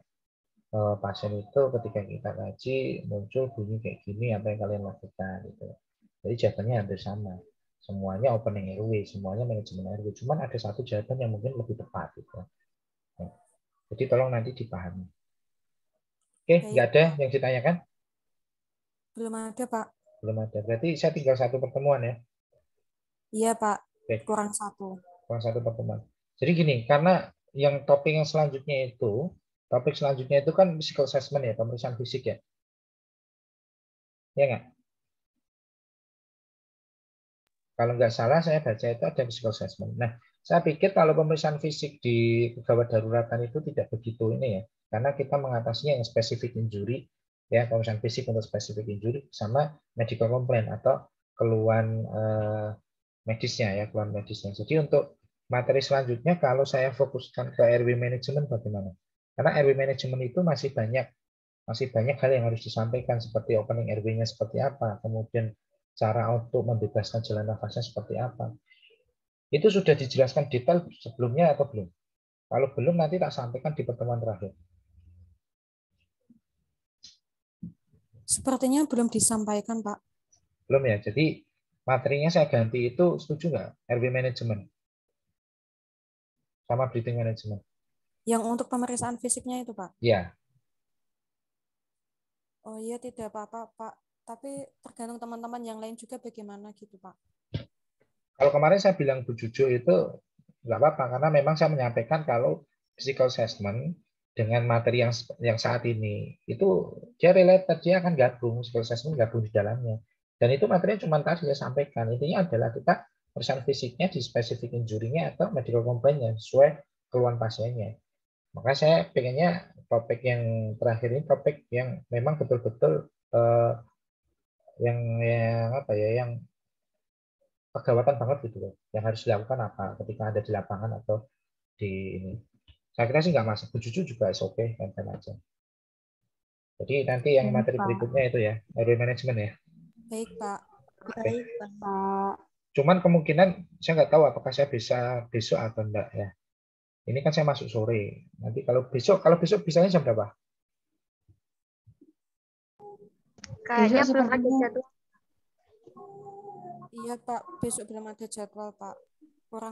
pasien itu ketika kita kaji muncul bunyi kayak gini, apa yang kalian lakukan gitu. Jadi jawabannya hampir sama. Semuanya opening airway, semuanya manajemen airway. Cuman ada satu jawaban yang mungkin lebih tepat gitu. Ya. Jadi tolong nanti dipahami. Oke, Baik, nggak ada Pak. yang ditanyakan? Belum ada, Pak. Belum ada. Berarti saya tinggal satu pertemuan ya. Iya, Pak. Oke, Kurang satu. kurang satu pertemuan. Jadi gini, karena yang topik selanjutnya itu kan physical assessment ya, pemeriksaan fisik ya. Ya nggak? Kalau nggak salah saya baca itu ada physical assessment. Nah, saya pikir kalau pemeriksaan fisik di gawat daruratan itu tidak begitu ini ya, karena kita mengatasinya yang spesifik injury, ya pemeriksaan fisik untuk spesifik injury sama medical complaint atau keluhan medisnya ya, keluhan medisnya. Jadi untuk materi selanjutnya kalau saya fokuskan ke airway management bagaimana? Karena airway management itu masih banyak hal yang harus disampaikan seperti opening airway-nya seperti apa, kemudian cara untuk membebaskan jalan nafasnya seperti apa. Itu sudah dijelaskan detail sebelumnya atau belum? Kalau belum nanti tak sampaikan di pertemuan terakhir. Sepertinya belum disampaikan, Pak. Belum ya. Jadi materinya saya ganti itu, setuju nggak? Airway management sama breathing management. Yang untuk pemeriksaan fisiknya itu, Pak. Ya. Oh iya, tidak apa-apa, Pak. Tapi tergantung teman-teman yang lain juga bagaimana gitu, Pak. Kalau kemarin saya bilang Bu Jujo itu nggak apa-apa, karena memang saya menyampaikan kalau physical assessment dengan materi yang saat ini itu dia related, dia akan gabung, physical assessment gabung di dalamnya. Dan itu materinya cuma tadi saya sampaikan. Intinya adalah kita pemeriksaan fisiknya di spesifik injury-nya atau medical complaint-nya sesuai keluhan pasiennya. Maka saya pengennya topik yang terakhir ini topik yang memang betul-betul yang apa ya, yang pegawatan banget gitu loh. Yang harus dilakukan apa ketika ada di lapangan atau di ini. Saya kira sih nggak masuk. Jujur juga oke, kan aja. Jadi nanti yang Baik, materi Pak. berikutnya itu ya, airway management ya. Baik, Pak. Baik, Pak. Cuman kemungkinan saya nggak tahu apakah saya bisa besok atau enggak ya. Ini kan saya masuk sore. Nanti kalau besok bisanya jam berapa? Kayaknya Besok belum ada sepertinya- jadwal. Iya, Pak. Besok belum ada jadwal, Pak. Kurang